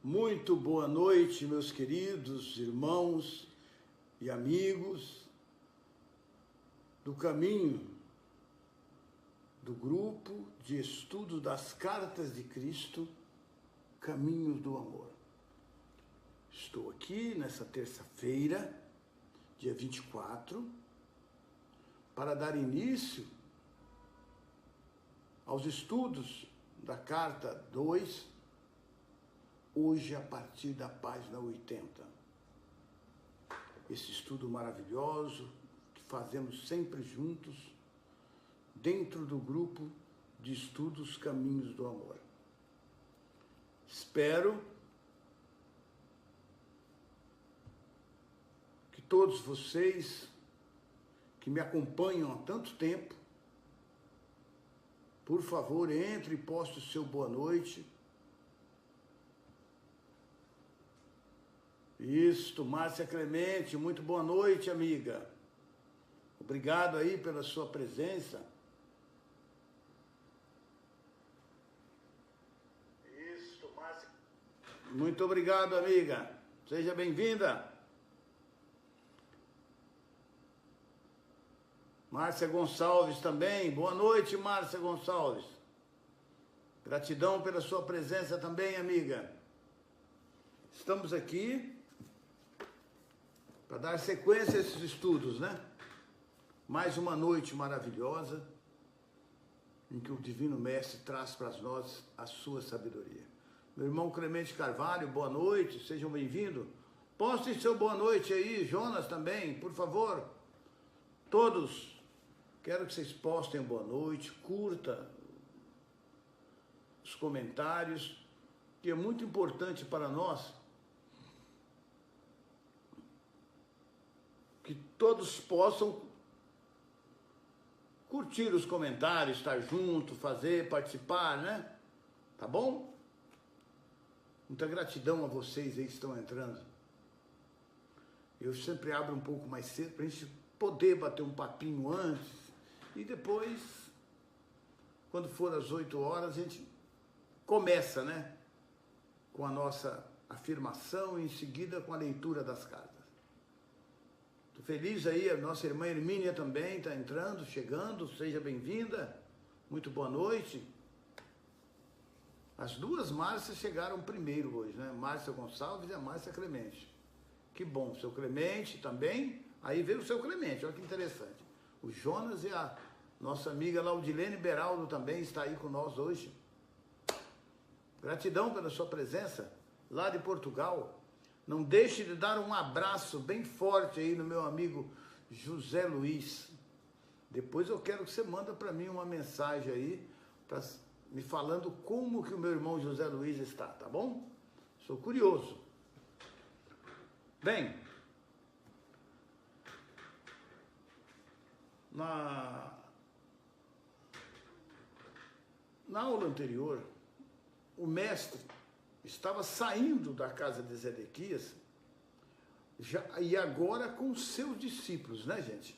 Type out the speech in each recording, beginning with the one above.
Muito boa noite, meus queridos irmãos e amigos do caminho do grupo de estudo das Cartas de Cristo, Caminhos do Amor. Estou aqui nessa terça-feira, dia 24, para dar início aos estudos da Carta 2, hoje a partir da página 80. Esse estudo maravilhoso que fazemos sempre juntos, dentro do grupo de estudos Caminhos do Amor. Espero que todos vocês que me acompanham há tanto tempo, por favor, entre e poste o seu boa noite. Isso, Márcia Clemente, muito boa noite, amiga. Obrigado aí pela sua presença. Isso, Márcia. Muito obrigado, amiga. Seja bem-vinda. Márcia Gonçalves também. Boa noite, Márcia Gonçalves. Gratidão pela sua presença também, amiga. Estamos aqui para dar sequência a esses estudos, né? Mais uma noite maravilhosa em que o Divino Mestre traz para nós a sua sabedoria. Meu irmão Clemente Carvalho, boa noite, sejam bem-vindos. Postem seu boa noite aí, Jonas também, por favor. Todos, quero que vocês postem boa noite, curta os comentários, que é muito importante para nós que todos possam curtir os comentários, estar junto, fazer, participar, né? Tá bom? Muita gratidão a vocês aí que estão entrando. Eu sempre abro um pouco mais cedo para a gente poder bater um papinho antes e depois, quando for às 8 horas, a gente começa, né? Com a nossa afirmação e em seguida com a leitura das cartas. Estou feliz aí, a nossa irmã Hermínia também está entrando, chegando, seja bem-vinda, muito boa noite. As duas Márcias chegaram primeiro hoje, né? Márcia Gonçalves e a Márcia Clemente. Que bom, seu Clemente também, aí veio o seu Clemente, olha que interessante. O Jonas e a nossa amiga Laudilene Beraldo também está aí com nós hoje. Gratidão pela sua presença lá de Portugal. Não deixe de dar um abraço bem forte aí no meu amigo José Luiz. Depois eu quero que você manda para mim uma mensagem aí, me falando como que o meu irmão José Luiz está, tá bom? Sou curioso. Bem, na aula anterior, o mestre estava saindo da casa de Zedequias e agora com seus discípulos, né, gente?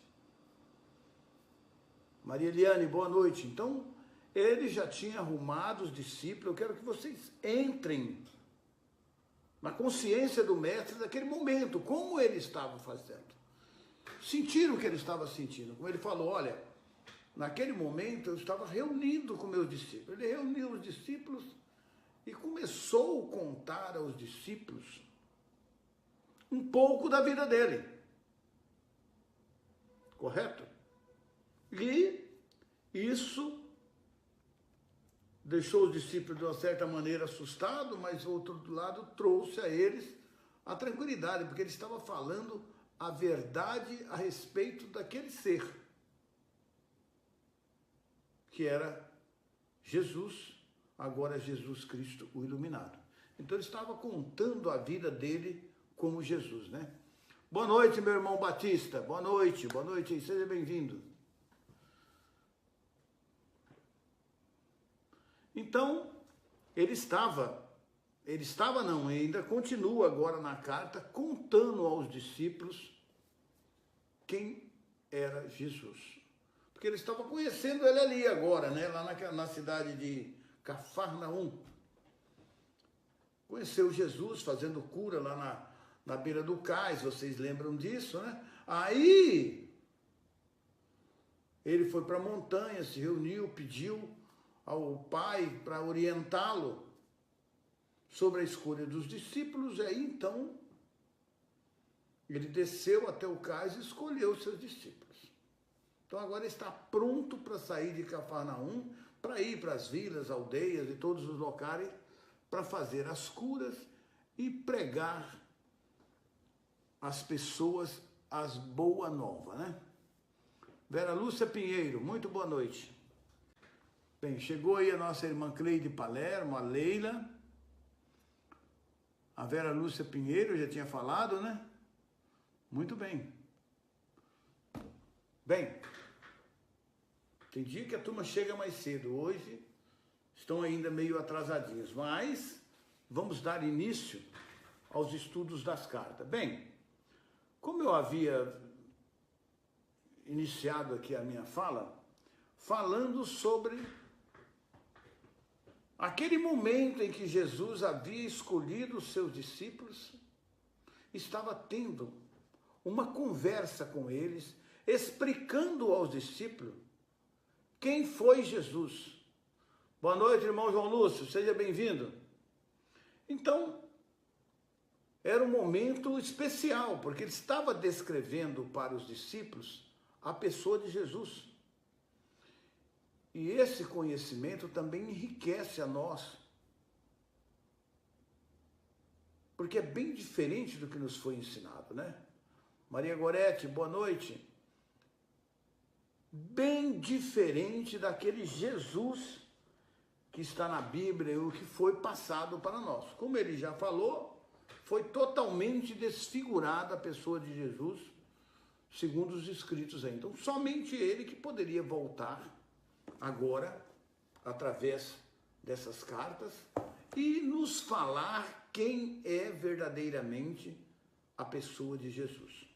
Maria Eliane, boa noite. Então, ele já tinha arrumado os discípulos. Eu quero que vocês entrem na consciência do mestre daquele momento, como ele estava fazendo. Sentiram o que ele estava sentindo. Como ele falou, olha, naquele momento eu estava reunido com meus discípulos. Ele reuniu os discípulos e começou a contar aos discípulos um pouco da vida dele. Correto? E isso deixou os discípulos de uma certa maneira assustados, mas, do outro lado, trouxe a eles a tranquilidade, porque ele estava falando a verdade a respeito daquele ser, que era Jesus, agora Jesus Cristo, o iluminado. Então ele estava contando a vida dele como Jesus, né? Boa noite, meu irmão Batista. Boa noite, seja bem-vindo. Então, ainda continua agora na carta, contando aos discípulos quem era Jesus. Porque ele estava conhecendo ele ali agora, né? Lá na cidade de Cafarnaum. conheceu Jesus fazendo cura lá na beira do cais, vocês lembram disso, né? Aí ele foi para a montanha, se reuniu, pediu ao Pai para orientá-lo sobre a escolha dos discípulos, e aí então ele desceu até o cais e escolheu os seus discípulos. Então agora está pronto para sair de Cafarnaum, para ir para as vilas, aldeias e todos os locais, para fazer as curas e pregar às pessoas as boa nova, né? Vera Lúcia Pinheiro, muito boa noite. Bem, chegou aí a nossa irmã Cleide Palermo, a Leila, a Vera Lúcia Pinheiro, eu já tinha falado, né? Muito bem. Bem, tem dia que a turma chega mais cedo, hoje estão ainda meio atrasadinhos, mas vamos dar início aos estudos das cartas. Bem, como eu havia iniciado aqui a minha fala, falando sobre aquele momento em que Jesus havia escolhido os seus discípulos, estava tendo uma conversa com eles, explicando aos discípulos quem foi Jesus. Boa noite, irmão João Lúcio, seja bem-vindo. Então, era um momento especial, porque ele estava descrevendo para os discípulos a pessoa de Jesus. E esse conhecimento também enriquece a nós, porque é bem diferente do que nos foi ensinado, né? Maria Gorete, boa noite. Bem diferente daquele Jesus que está na Bíblia e o que foi passado para nós. Como ele já falou, foi totalmente desfigurada a pessoa de Jesus, segundo os escritos aí. Então, somente ele que poderia voltar agora, através dessas cartas, e nos falar quem é verdadeiramente a pessoa de Jesus.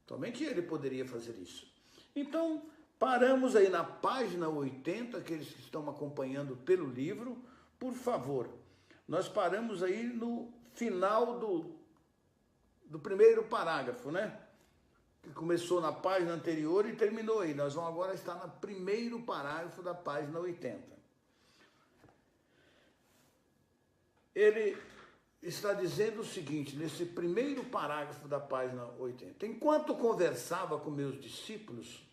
Somente ele poderia fazer isso. Então, paramos aí na página 80, aqueles que estão acompanhando pelo livro, por favor. Nós paramos aí no final do primeiro parágrafo, né? Que começou na página anterior e terminou aí. Nós vamos agora estar no primeiro parágrafo da página 80. Ele está dizendo o seguinte, nesse primeiro parágrafo da página 80. Enquanto conversava com meus discípulos,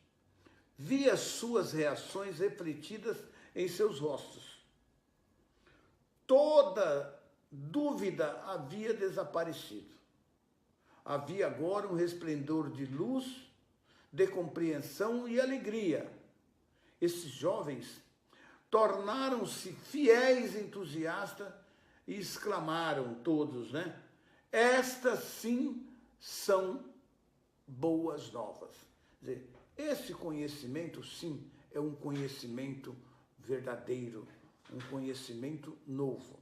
vi as suas reações refletidas em seus rostos. Toda dúvida havia desaparecido. Havia agora um resplendor de luz, de compreensão e alegria. Esses jovens tornaram-se fiéis entusiastas e exclamaram todos, né? Estas sim são boas novas. Quer dizer, esse conhecimento, sim, é um conhecimento verdadeiro, um conhecimento novo.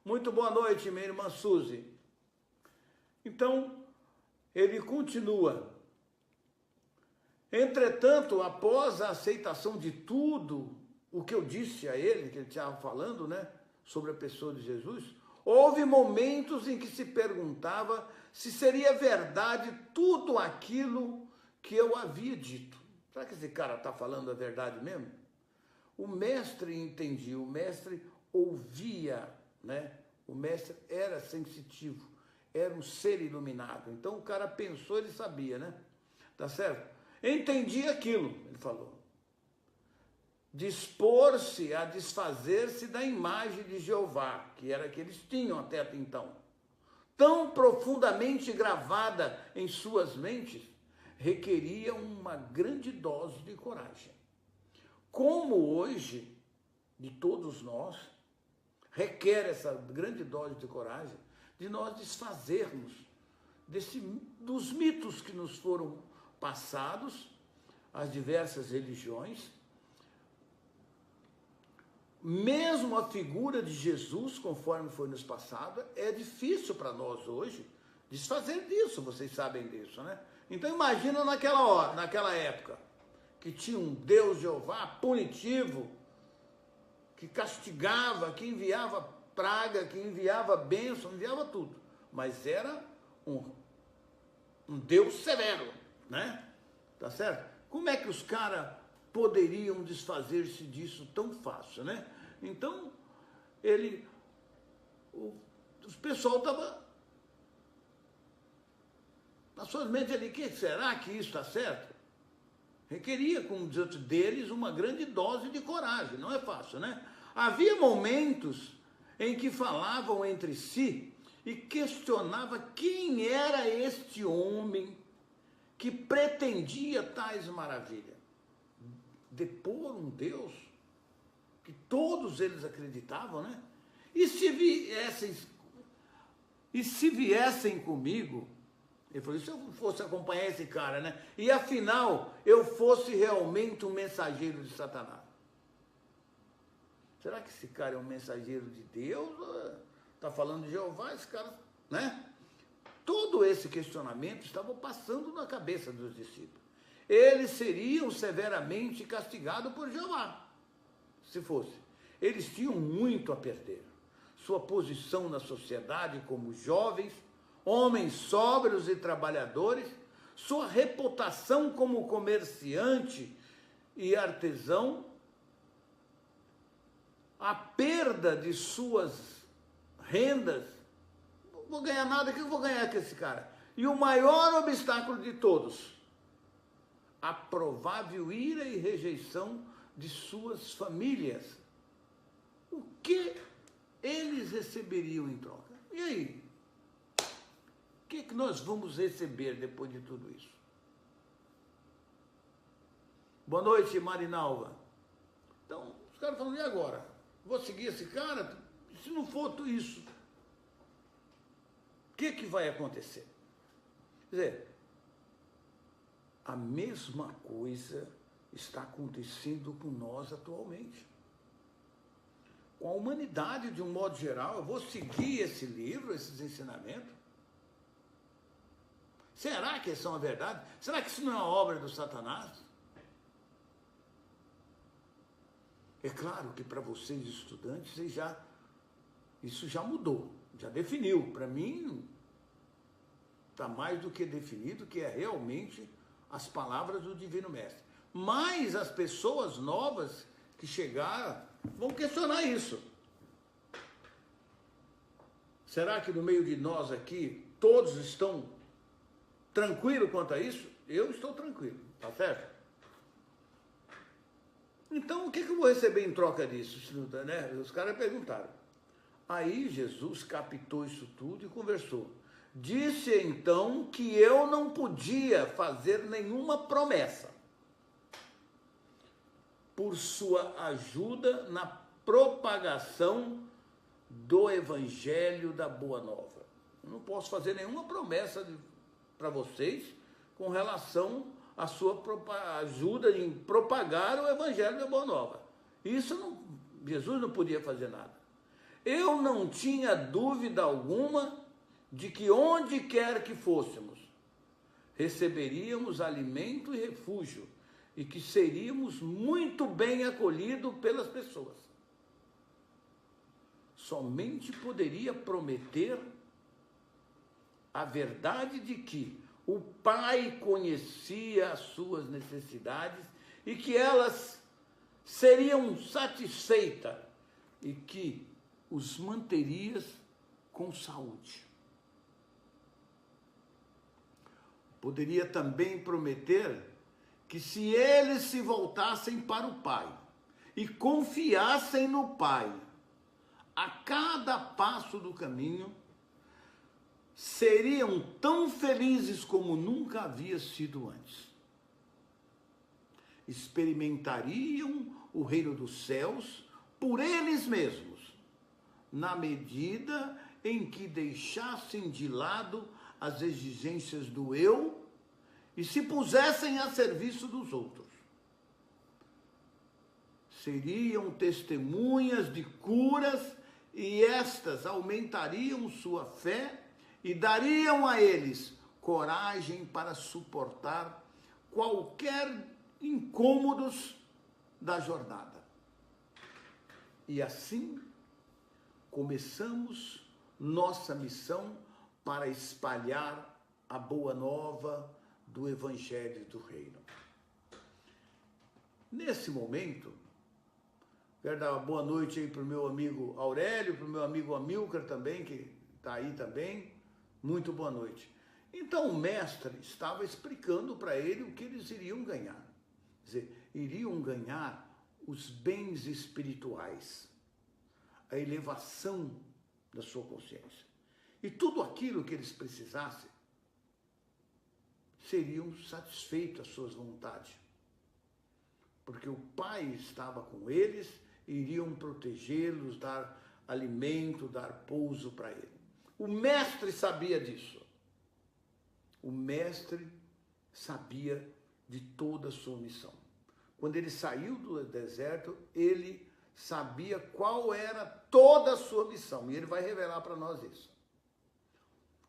Muito boa noite, minha irmã Suzy. Então, ele continua. Entretanto, após a aceitação de tudo o que eu disse a ele, que ele estava falando, né, sobre a pessoa de Jesus, houve momentos em que se perguntava se seria verdade tudo aquilo que eu havia dito. Será que esse cara está falando a verdade mesmo? O mestre entendia, o mestre ouvia, né? O mestre era sensitivo, era um ser iluminado. Então o cara pensou, ele sabia, né? Tá certo? Entendi aquilo, ele falou. Dispor-se a desfazer-se da imagem de Jeová, que era a que eles tinham até então, tão profundamente gravada em suas mentes, requeria uma grande dose de coragem. Como hoje, de todos nós, requer essa grande dose de coragem de nós desfazermos dos mitos que nos foram passados, as diversas religiões. Mesmo a figura de Jesus, conforme foi nos passado, é difícil para nós hoje desfazer disso, vocês sabem disso, né? Então imagina naquela época, que tinha um Deus Jeová punitivo, que castigava, que enviava praga, que enviava bênção, enviava tudo. Mas era um Deus severo, né? Tá certo? Como é que os caras poderiam desfazer-se disso tão fácil, né? Então, o pessoal estava nas suas mentes ali, será que isso está certo? Requeria, como diante deles, uma grande dose de coragem, não é fácil, né? Havia momentos em que falavam entre si e questionava quem era este homem que pretendia tais maravilhas. Depor um Deus que todos eles acreditavam, né? E se viessem comigo, ele falou, se eu fosse acompanhar esse cara, né? E afinal, eu fosse realmente um mensageiro de Satanás. Será que esse cara é um mensageiro de Deus? Está falando de Jeová, esse cara, né? Todo esse questionamento estava passando na cabeça dos discípulos. Eles seriam severamente castigados por Jeová, se fosse. Eles tinham muito a perder. Sua posição na sociedade como jovens, homens sóbrios e trabalhadores, sua reputação como comerciante e artesão, a perda de suas rendas. Não vou ganhar nada, o que eu vou ganhar com esse cara? E o maior obstáculo de todos, a provável ira e rejeição de suas famílias. O que eles receberiam em troca? E aí? O que nós vamos receber depois de tudo isso? Boa noite, Marinalva. Então, os caras falam, e agora? Vou seguir esse cara? Se não for tudo isso, o que vai acontecer? Quer dizer, a mesma coisa está acontecendo com nós atualmente. Com a humanidade, de um modo geral. Eu vou seguir esse livro, esses ensinamentos? Será que são a verdade? Será que isso não é uma obra do Satanás? É claro que para vocês estudantes, isso já mudou, já definiu. Para mim, está mais do que definido que é realmente as palavras do Divino Mestre. Mas as pessoas novas que chegaram vão questionar isso. Será que no meio de nós aqui, todos estão tranquilos quanto a isso? Eu estou tranquilo, tá certo? Então, o que eu vou receber em troca disso? Né? Os caras perguntaram. Aí Jesus captou isso tudo e conversou. Disse então que eu não podia fazer nenhuma promessa por sua ajuda na propagação do Evangelho da Boa Nova. Eu não posso fazer nenhuma promessa para vocês com relação à sua ajuda em propagar o Evangelho da Boa Nova. Jesus não podia fazer nada. Eu não tinha dúvida alguma de que onde quer que fôssemos, receberíamos alimento e refúgio, e que seríamos muito bem acolhidos pelas pessoas. Somente poderia prometer a verdade de que o Pai conhecia as suas necessidades e que elas seriam satisfeitas e que os manteria com saúde. Poderia também prometer que se eles se voltassem para o Pai e confiassem no Pai a cada passo do caminho, seriam tão felizes como nunca havia sido antes. Experimentariam o reino dos céus por eles mesmos, na medida em que deixassem de lado as exigências do eu e se pusessem a serviço dos outros. Seriam testemunhas de curas e estas aumentariam sua fé e dariam a eles coragem para suportar qualquer incômodos da jornada. E assim, começamos nossa missão para espalhar a boa nova do Evangelho do Reino. Nesse momento, quero dar uma boa noite aí para o meu amigo Aurélio, para o meu amigo Amilcar também, que está aí também. Muito boa noite. Então o mestre estava explicando para ele o que eles iriam ganhar. Quer dizer, iriam ganhar os bens espirituais, a elevação da sua consciência. E tudo aquilo que eles precisassem, seriam satisfeitas as suas vontades. Porque o Pai estava com eles, iriam protegê-los, dar alimento, dar pouso para ele. O mestre sabia disso. O mestre sabia de toda a sua missão. Quando ele saiu do deserto, ele sabia qual era toda a sua missão. E ele vai revelar para nós isso.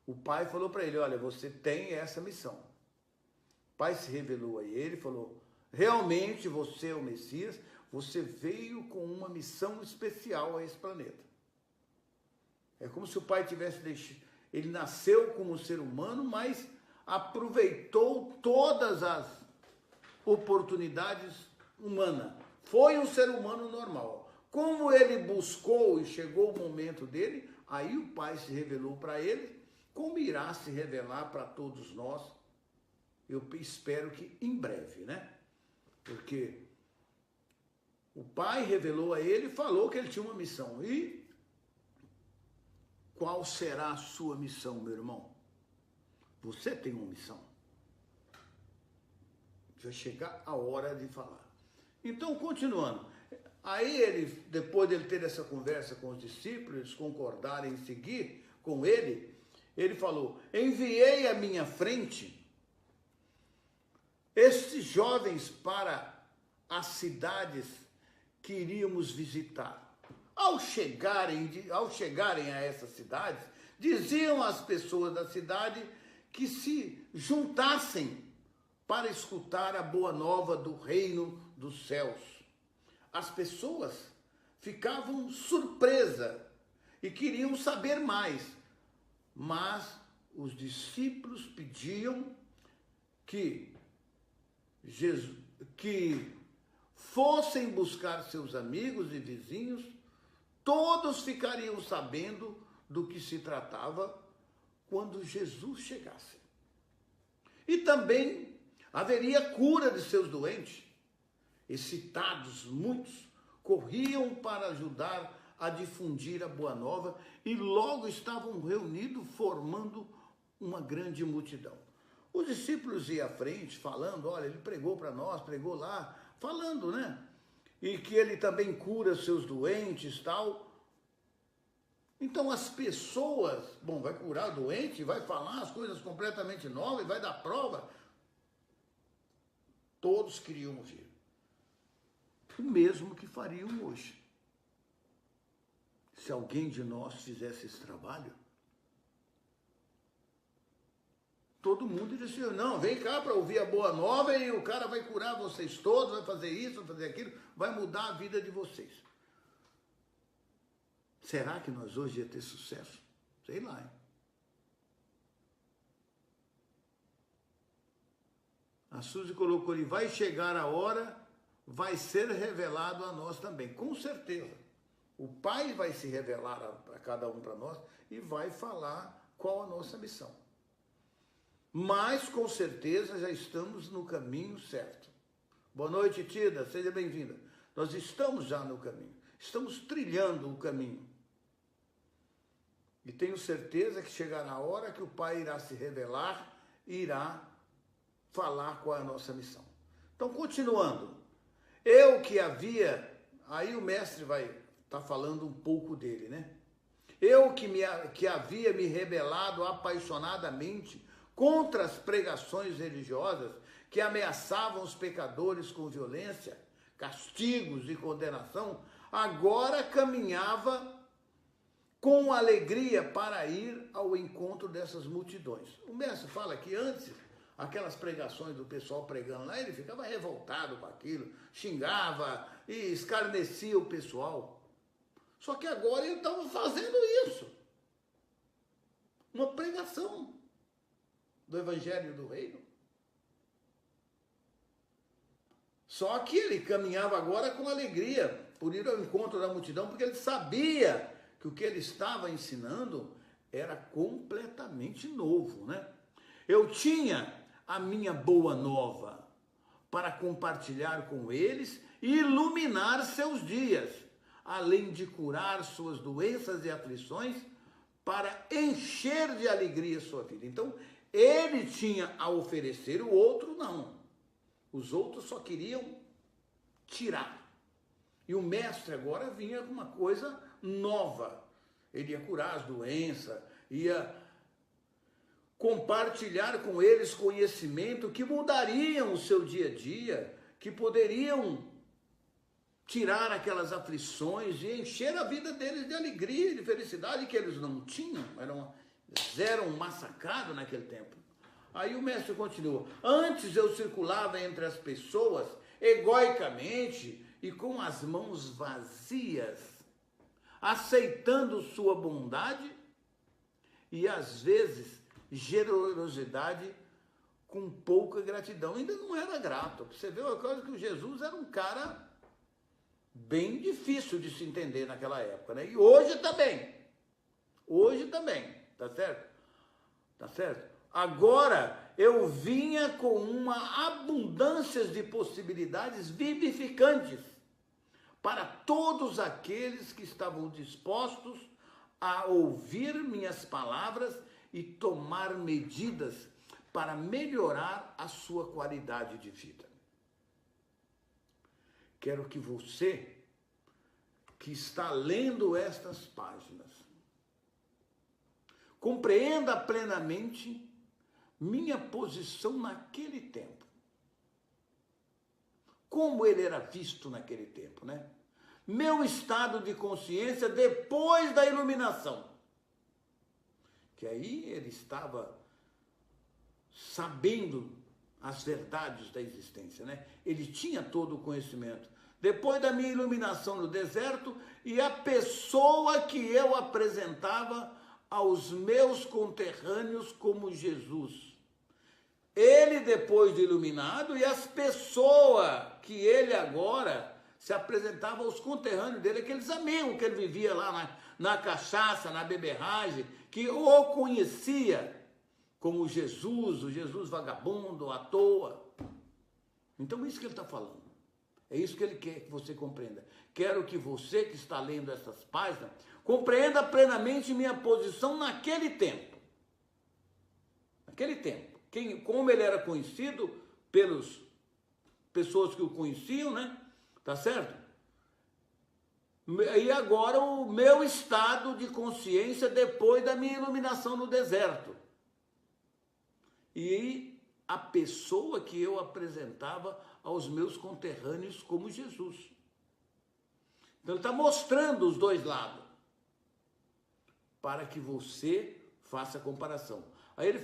O Pai falou para ele, olha, você tem essa missão. O Pai se revelou a ele, falou, realmente você é o Messias, você veio com uma missão especial a esse planeta. É como se o Pai tivesse deixado, ele nasceu como ser humano, mas aproveitou todas as oportunidades humanas. Foi um ser humano normal. Como ele buscou e chegou o momento dele, aí o Pai se revelou para ele, como irá se revelar para todos nós, eu espero que em breve, né? Porque o Pai revelou a ele e falou que ele tinha uma missão. E qual será a sua missão, meu irmão? Você tem uma missão. Vai chegar a hora de falar. Então, continuando. Aí ele, depois de ele ter essa conversa com os discípulos, eles concordarem em seguir com ele, ele falou, enviei à minha frente estes jovens para as cidades que iríamos visitar. Ao chegarem a essas cidades, diziam às pessoas da cidade que se juntassem para escutar a boa nova do reino dos céus. As pessoas ficavam surpresas e queriam saber mais, mas os discípulos pediam que fossem buscar seus amigos e vizinhos, todos ficariam sabendo do que se tratava quando Jesus chegasse. E também haveria cura de seus doentes. Excitados, muitos corriam para ajudar a difundir a boa nova e logo estavam reunidos formando uma grande multidão. Os discípulos iam à frente falando, olha, ele pregou para nós, pregou lá, falando, né? E que ele também cura seus doentes, tal. Então as pessoas, bom, vai curar o doente, vai falar as coisas completamente novas, vai dar prova. Todos queriam ouvir. O mesmo que fariam hoje. Se alguém de nós fizesse esse trabalho, todo mundo iria dizer, não, vem cá para ouvir a boa nova e o cara vai curar vocês todos, vai fazer isso, vai fazer aquilo, vai mudar a vida de vocês. Será que nós hoje ia ter sucesso? Sei lá, hein? A Suzy colocou ali, vai chegar a hora, vai ser revelado a nós também. Com certeza. O Pai vai se revelar a cada um para nós e vai falar qual a nossa missão. Mas, com certeza, já estamos no caminho certo. Boa noite, Tida, seja bem-vinda. Nós estamos já no caminho. Estamos trilhando o caminho. E tenho certeza que chegará a hora que o Pai irá se revelar e irá falar qual é a nossa missão. Então, continuando. Eu que havia... Aí o mestre vai estar falando um pouco dele, né? Eu que havia me rebelado apaixonadamente contra as pregações religiosas que ameaçavam os pecadores com violência, castigos e condenação, agora caminhava com alegria para ir ao encontro dessas multidões. O mestre fala que antes, aquelas pregações do pessoal pregando lá, ele ficava revoltado com aquilo, xingava e escarnecia o pessoal. Só que agora ele estava fazendo isso. Uma pregação do Evangelho do Reino. Só que ele caminhava agora com alegria, por ir ao encontro da multidão, porque ele sabia que o que ele estava ensinando era completamente novo, né? Eu tinha a minha boa nova para compartilhar com eles e iluminar seus dias, além de curar suas doenças e aflições, para encher de alegria sua vida. Então, ele tinha a oferecer, o outro não. Os outros só queriam tirar. E o mestre agora vinha com uma coisa nova. Ele ia curar as doenças, ia compartilhar com eles conhecimento que mudariam o seu dia a dia, que poderiam tirar aquelas aflições e encher a vida deles de alegria e de felicidade que eles não tinham, eram massacrados naquele tempo. Aí o mestre continua: antes eu circulava entre as pessoas egoicamente e com as mãos vazias, aceitando sua bondade e às vezes generosidade com pouca gratidão. Ainda não era grato. Você vê uma coisa, que o Jesus era um cara bem difícil de se entender naquela época, né? E hoje também. Hoje também, tá certo? Tá certo? Agora eu vinha com uma abundância de possibilidades vivificantes para todos aqueles que estavam dispostos a ouvir minhas palavras e tomar medidas para melhorar a sua qualidade de vida. Quero que você, que está lendo estas páginas, compreenda plenamente minha posição naquele tempo. Como ele era visto naquele tempo, né? Meu estado de consciência depois da iluminação. Que aí ele estava sabendo as verdades da existência, né? Ele tinha todo o conhecimento. Depois da minha iluminação no deserto, e a pessoa que eu apresentava aos meus conterrâneos como Jesus. Ele depois de iluminado, e as pessoas que ele agora se apresentava aos conterrâneos dele, aqueles amigos que ele vivia lá na cachaça, na beberragem, que o conhecia como Jesus, o Jesus vagabundo, à toa. Então é isso que ele está falando. É isso que ele quer que você compreenda. Quero que você que está lendo essas páginas compreenda plenamente minha posição naquele tempo. Naquele tempo. Como ele era conhecido pelas pessoas que o conheciam, né? Tá certo? E agora o meu estado de consciência depois da minha iluminação no deserto. E a pessoa que eu apresentava aos meus conterrâneos como Jesus. Então ele está mostrando os dois lados, para que você faça a comparação. Aí ele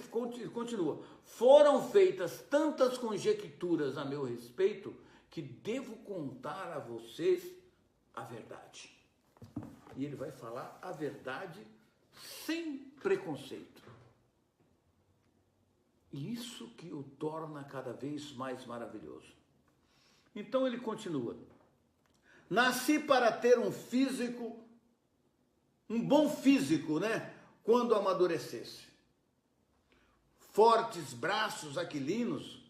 continua: foram feitas tantas conjecturas a meu respeito que devo contar a vocês a verdade. E ele vai falar a verdade sem preconceito. E isso que o torna cada vez mais maravilhoso. Então ele continua: nasci para ter um bom físico, né? Quando amadurecesse. Fortes braços aquilinos,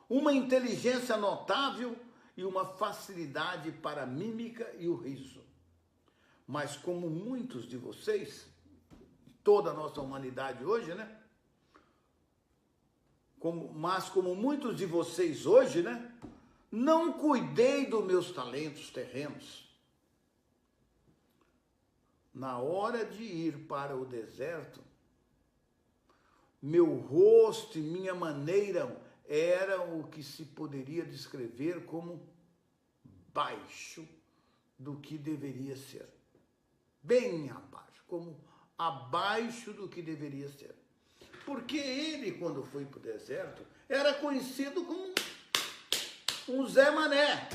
uma inteligência notável e uma facilidade para a mímica e o riso. Mas como muitos de vocês, toda a nossa humanidade hoje, né? Mas como muitos de vocês hoje, né? Não cuidei dos meus talentos terrenos. Na hora de ir para o deserto, meu rosto e minha maneira eram o que se poderia descrever como baixo do que deveria ser. Bem abaixo, como abaixo do que deveria ser. Porque ele, quando foi para o deserto, era conhecido como um Zé Mané,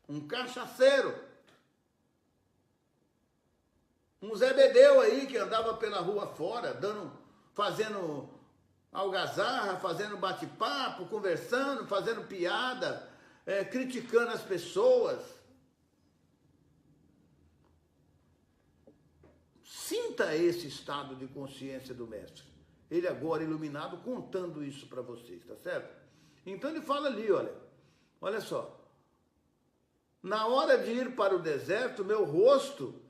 um cachaceiro. Um Zé Bedeu aí que andava pela rua fora, fazendo algazarra, fazendo bate-papo, conversando, fazendo piada, criticando as pessoas. Sinta esse estado de consciência do mestre. Ele agora iluminado contando isso para vocês, tá certo? Então ele fala ali, olha só. Na hora de ir para o deserto, meu rosto,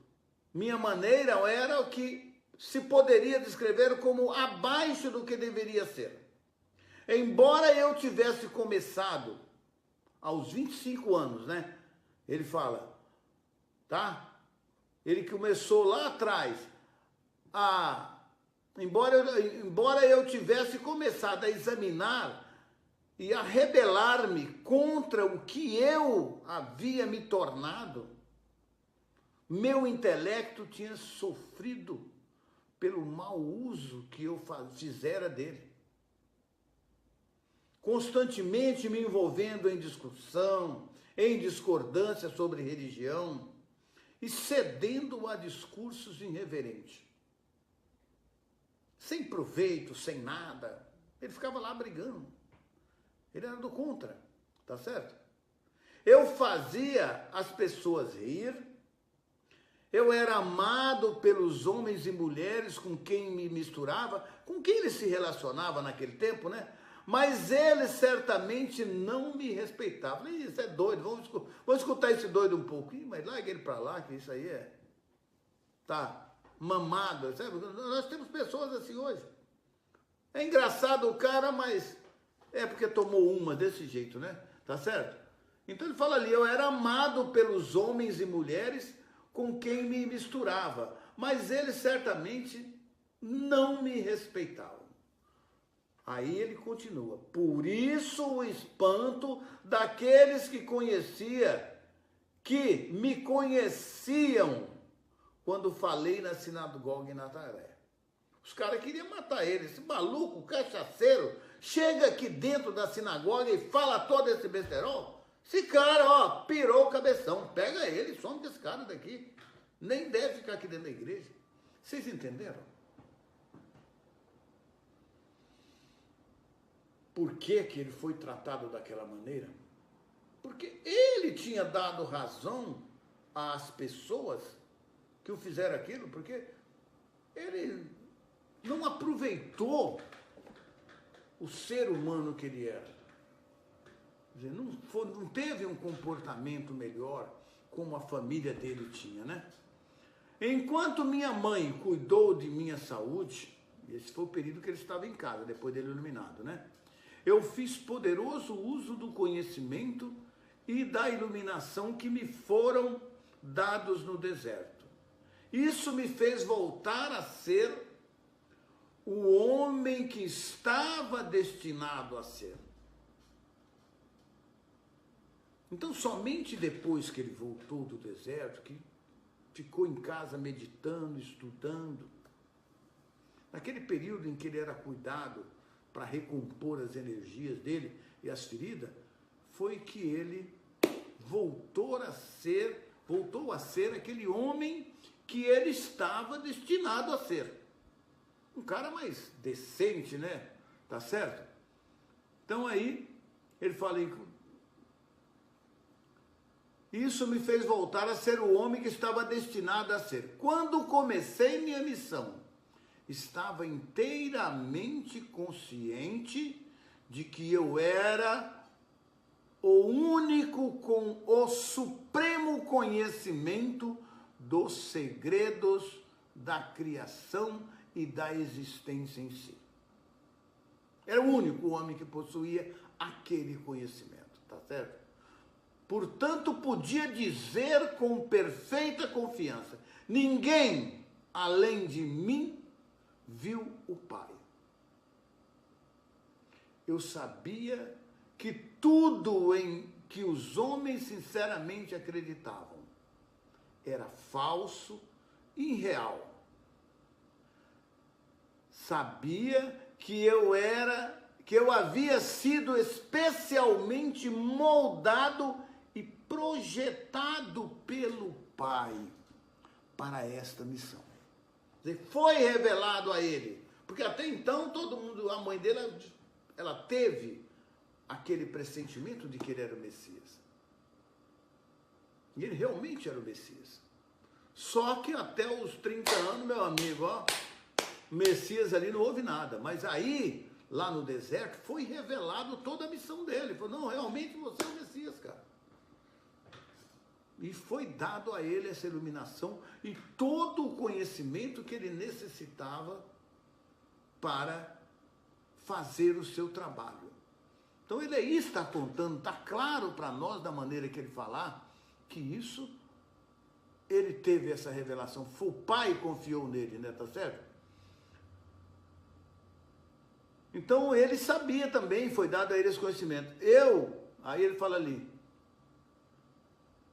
minha maneira era o que se poderia descrever como abaixo do que deveria ser. Embora eu tivesse começado aos 25 anos, né? Ele fala, tá? Ele começou lá atrás embora eu tivesse começado a examinar e a rebelar-me contra o que eu havia me tornado, meu intelecto tinha sofrido pelo mau uso que eu fizera dele. Constantemente me envolvendo em discussão, em discordância sobre religião e cedendo a discursos irreverentes. Sem proveito, sem nada. Ele ficava lá brigando. Ele era do contra, tá certo? Eu fazia as pessoas rir, eu era amado pelos homens e mulheres com quem me misturava, com quem ele se relacionava naquele tempo, né? Mas eles certamente não me respeitavam. Isso é doido, vamos escutar esse doido um pouco. Mas larga ele pra lá, que isso aí tá mamado, sabe? Nós temos pessoas assim hoje. É engraçado o cara, mas é porque tomou uma desse jeito, né? Tá certo? Então ele fala ali, eu era amado pelos homens e mulheres com quem me misturava, mas eles certamente não me respeitavam. Aí ele continua, por isso o espanto daqueles que me conheciam quando falei na sinagoga em Nazaré. Os caras queriam matar ele, esse maluco, cachaceiro, chega aqui dentro da sinagoga e fala todo esse besterol. Esse cara, pirou o cabeção, pega ele, some desse cara daqui. Nem deve ficar aqui dentro da igreja. Vocês entenderam? Por que que ele foi tratado daquela maneira? Porque ele tinha dado razão às pessoas que o fizeram aquilo, porque ele não aproveitou o ser humano que ele era. Quer dizer, não teve um comportamento melhor como a família dele tinha, né? Enquanto minha mãe cuidou de minha saúde, esse foi o período que ele estava em casa, depois dele iluminado, né? Eu fiz poderoso uso do conhecimento e da iluminação que me foram dados no deserto. Isso me fez voltar a ser o homem que estava destinado a ser. Então, somente depois que ele voltou do deserto, que ficou em casa meditando, estudando, naquele período em que ele era cuidado para recompor as energias dele e as feridas, foi que ele voltou a ser aquele homem que ele estava destinado a ser. Um cara mais decente, né? Tá certo? Então aí, ele fala, isso me fez voltar a ser o homem que estava destinado a ser. Quando comecei minha missão, estava inteiramente consciente de que eu era o único com o supremo conhecimento dos segredos da criação e da existência em si. Era o único homem que possuía aquele conhecimento, tá certo? Portanto, podia dizer com perfeita confiança, ninguém além de mim viu o Pai. Eu sabia que tudo em que os homens sinceramente acreditavam era falso e irreal. Sabia que eu havia sido especialmente moldado e projetado pelo Pai para esta missão. Quer dizer, foi revelado a ele, porque até então todo mundo, a mãe dele, ela teve aquele pressentimento de que ele era o Messias. E ele realmente era o Messias. Só que até os 30 anos, meu amigo, ó, Messias ali não houve nada. Mas aí, lá no deserto, foi revelado toda a missão dele. Ele falou, não, realmente você é o Messias, cara. E foi dado a ele essa iluminação e todo o conhecimento que ele necessitava para fazer o seu trabalho. Então ele aí está contando, está claro para nós da maneira que ele falar, que isso, ele teve essa revelação, foi o Pai que confiou nele, né, tá certo? Então ele sabia também, foi dado a ele esse conhecimento. Aí ele fala ali,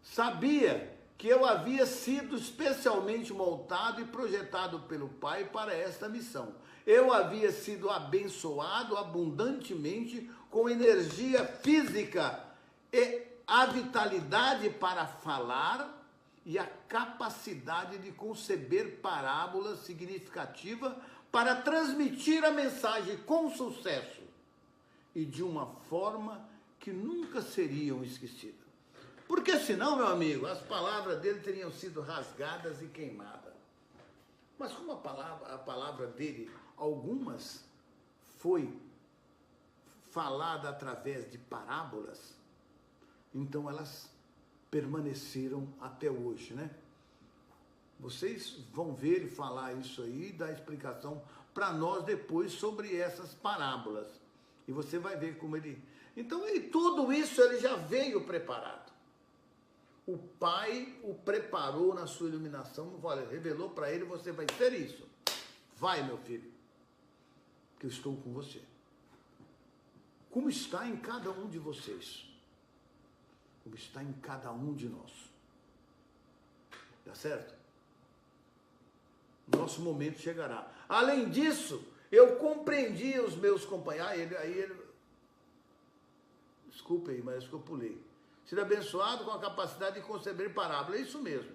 sabia que eu havia sido especialmente montado e projetado pelo Pai para esta missão. Eu havia sido abençoado abundantemente com energia física e a vitalidade para falar e a capacidade de conceber parábolas significativas para transmitir a mensagem com sucesso e de uma forma que nunca seriam esquecidas. Porque senão, meu amigo, as palavras dele teriam sido rasgadas e queimadas. Mas como a palavra dele, algumas, foi falada através de parábolas, então elas permaneceram até hoje, né? Vocês vão ver ele falar isso aí, dar explicação para nós depois sobre essas parábolas. E você vai ver como ele... Então, tudo isso ele já veio preparado. O Pai o preparou na sua iluminação, revelou para ele, você vai ser isso. Vai, meu filho, que eu estou com você. Como está em cada um de vocês. Como está em cada um de nós. Tá certo? Nosso momento chegará. Além disso, eu compreendi os meus companheiros. Desculpa aí, mas acho que eu pulei. Ser abençoado com a capacidade de conceber parábola. É isso mesmo.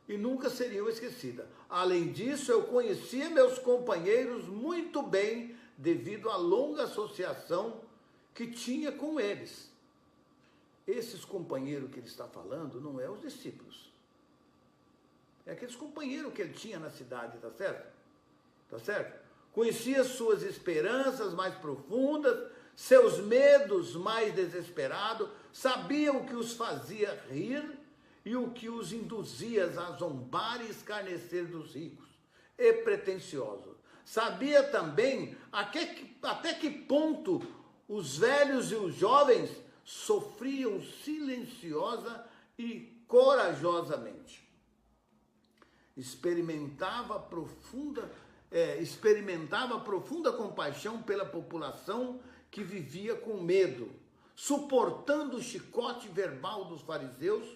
E nunca seriam esquecidas. Além disso, eu conhecia meus companheiros muito bem devido à longa associação que tinha com eles. Esses companheiros que ele está falando não é os discípulos. É aqueles companheiros que ele tinha na cidade, tá certo? Tá certo? Conhecia suas esperanças mais profundas, seus medos mais desesperados, sabia o que os fazia rir e o que os induzia a zombar e escarnecer dos ricos e pretensiosos. Sabia também até que ponto os velhos e os jovens sofriam silenciosa e corajosamente. Experimentava profunda compaixão pela população que vivia com medo, suportando o chicote verbal dos fariseus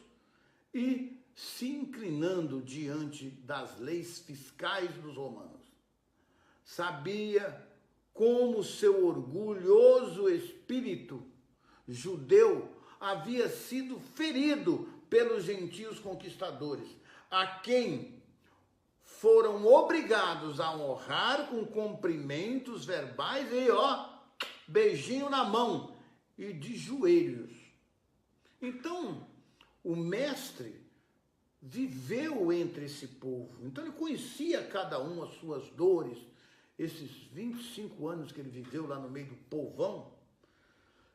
e se inclinando diante das leis fiscais dos romanos. Sabia como seu orgulhoso espírito judeu havia sido ferido pelos gentios conquistadores, a quem foram obrigados a honrar com cumprimentos verbais e, beijinho na mão e de joelhos. Então, o mestre viveu entre esse povo. Então, ele conhecia cada um as suas dores. Esses 25 anos que ele viveu lá no meio do povão,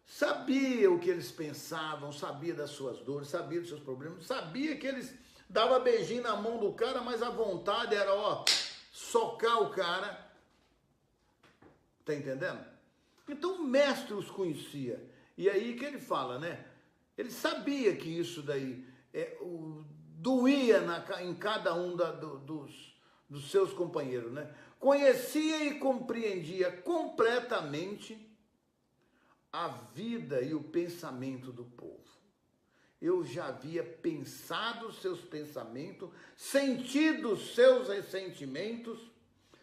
sabia o que eles pensavam, sabia das suas dores, sabia dos seus problemas, sabia que eles davam beijinho na mão do cara, mas a vontade era, socar o cara. Tá entendendo? Então o mestre os conhecia. E aí que ele fala, né? Ele sabia que isso daí doía em cada um dos seus companheiros, né? Conhecia e compreendia completamente a vida e o pensamento do povo. Eu já havia pensado seus pensamentos, sentido seus ressentimentos,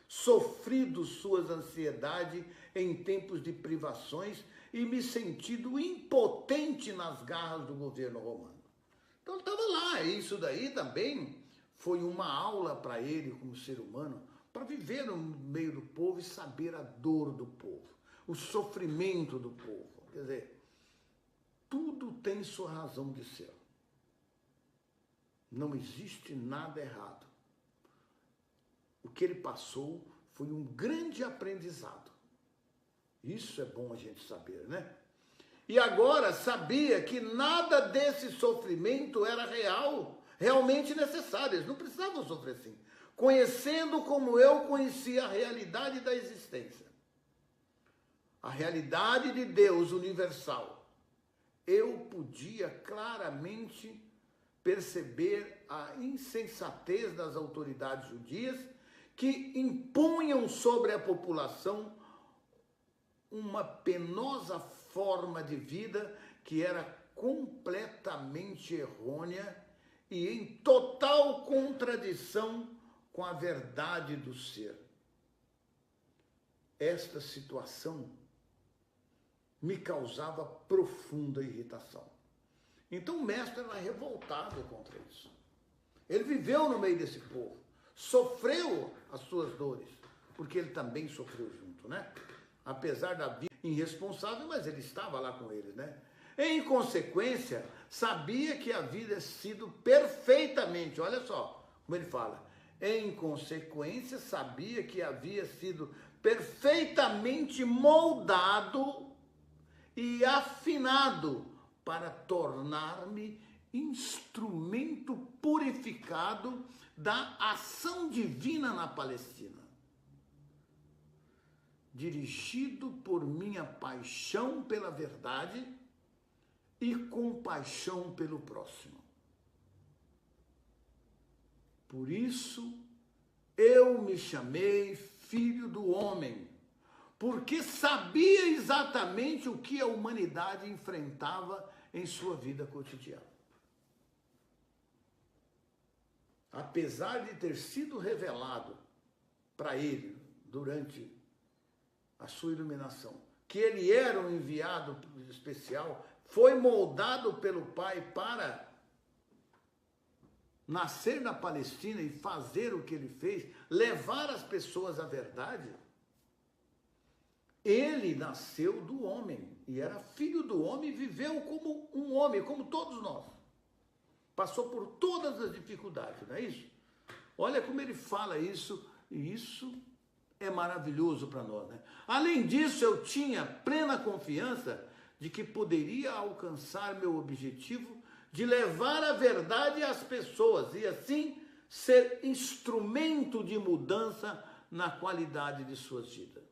sofrido suas ansiedades em tempos de privações e me sentido impotente nas garras do governo romano. Então estava lá, isso daí também foi uma aula para ele como ser humano, para viver no meio do povo e saber a dor do povo, o sofrimento do povo. Quer dizer, tudo tem sua razão de ser. Não existe nada errado. O que ele passou foi um grande aprendizado. Isso é bom a gente saber, né? E agora sabia que nada desse sofrimento era realmente necessário. Eles não precisavam sofrer assim. Conhecendo como eu conhecia a realidade da existência, a realidade de Deus universal, eu podia claramente perceber a insensatez das autoridades judias que impunham sobre a população uma penosa forma de vida que era completamente errônea e em total contradição com a verdade do ser. Esta situação me causava profunda irritação. Então o mestre era revoltado contra isso. Ele viveu no meio desse povo, sofreu as suas dores, porque ele também sofreu junto, né? Apesar da vida irresponsável, mas ele estava lá com eles, né? Em consequência, sabia que havia sido perfeitamente, olha só como ele fala, em consequência, sabia que havia sido perfeitamente moldado e afinado para tornar-me instrumento purificado da ação divina na Palestina, dirigido por minha paixão pela verdade e compaixão pelo próximo. Por isso, eu me chamei filho do homem, porque sabia exatamente o que a humanidade enfrentava em sua vida cotidiana. Apesar de ter sido revelado para ele, durante a sua iluminação, que ele era um enviado especial, foi moldado pelo Pai para nascer na Palestina e fazer o que ele fez, levar as pessoas à verdade. Ele nasceu do homem e era filho do homem e viveu como um homem, como todos nós. Passou por todas as dificuldades, não é isso? Olha como ele fala isso, e isso é maravilhoso para nós, né? Além disso, eu tinha plena confiança de que poderia alcançar meu objetivo de levar a verdade às pessoas e assim ser instrumento de mudança na qualidade de suas vidas.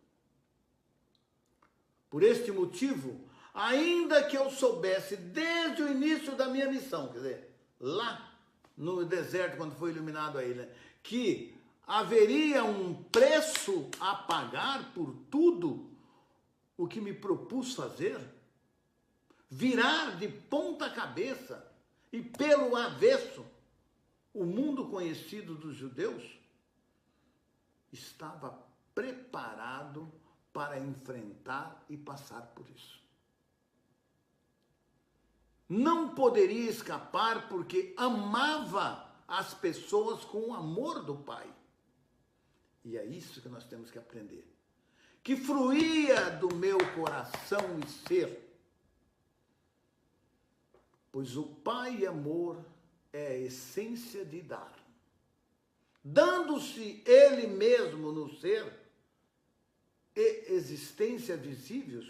Por este motivo, ainda que eu soubesse desde o início da minha missão, quer dizer, lá no deserto, quando foi iluminado aí, né, que haveria um preço a pagar por tudo o que me propus fazer, virar de ponta cabeça e pelo avesso o mundo conhecido dos judeus, estava preparado para enfrentar e passar por isso. Não poderia escapar porque amava as pessoas com o amor do Pai. E é isso que nós temos que aprender. Que fluía do meu coração e ser. Pois o Pai amor é a essência de dar. Dando-se Ele mesmo no ser e existência visível,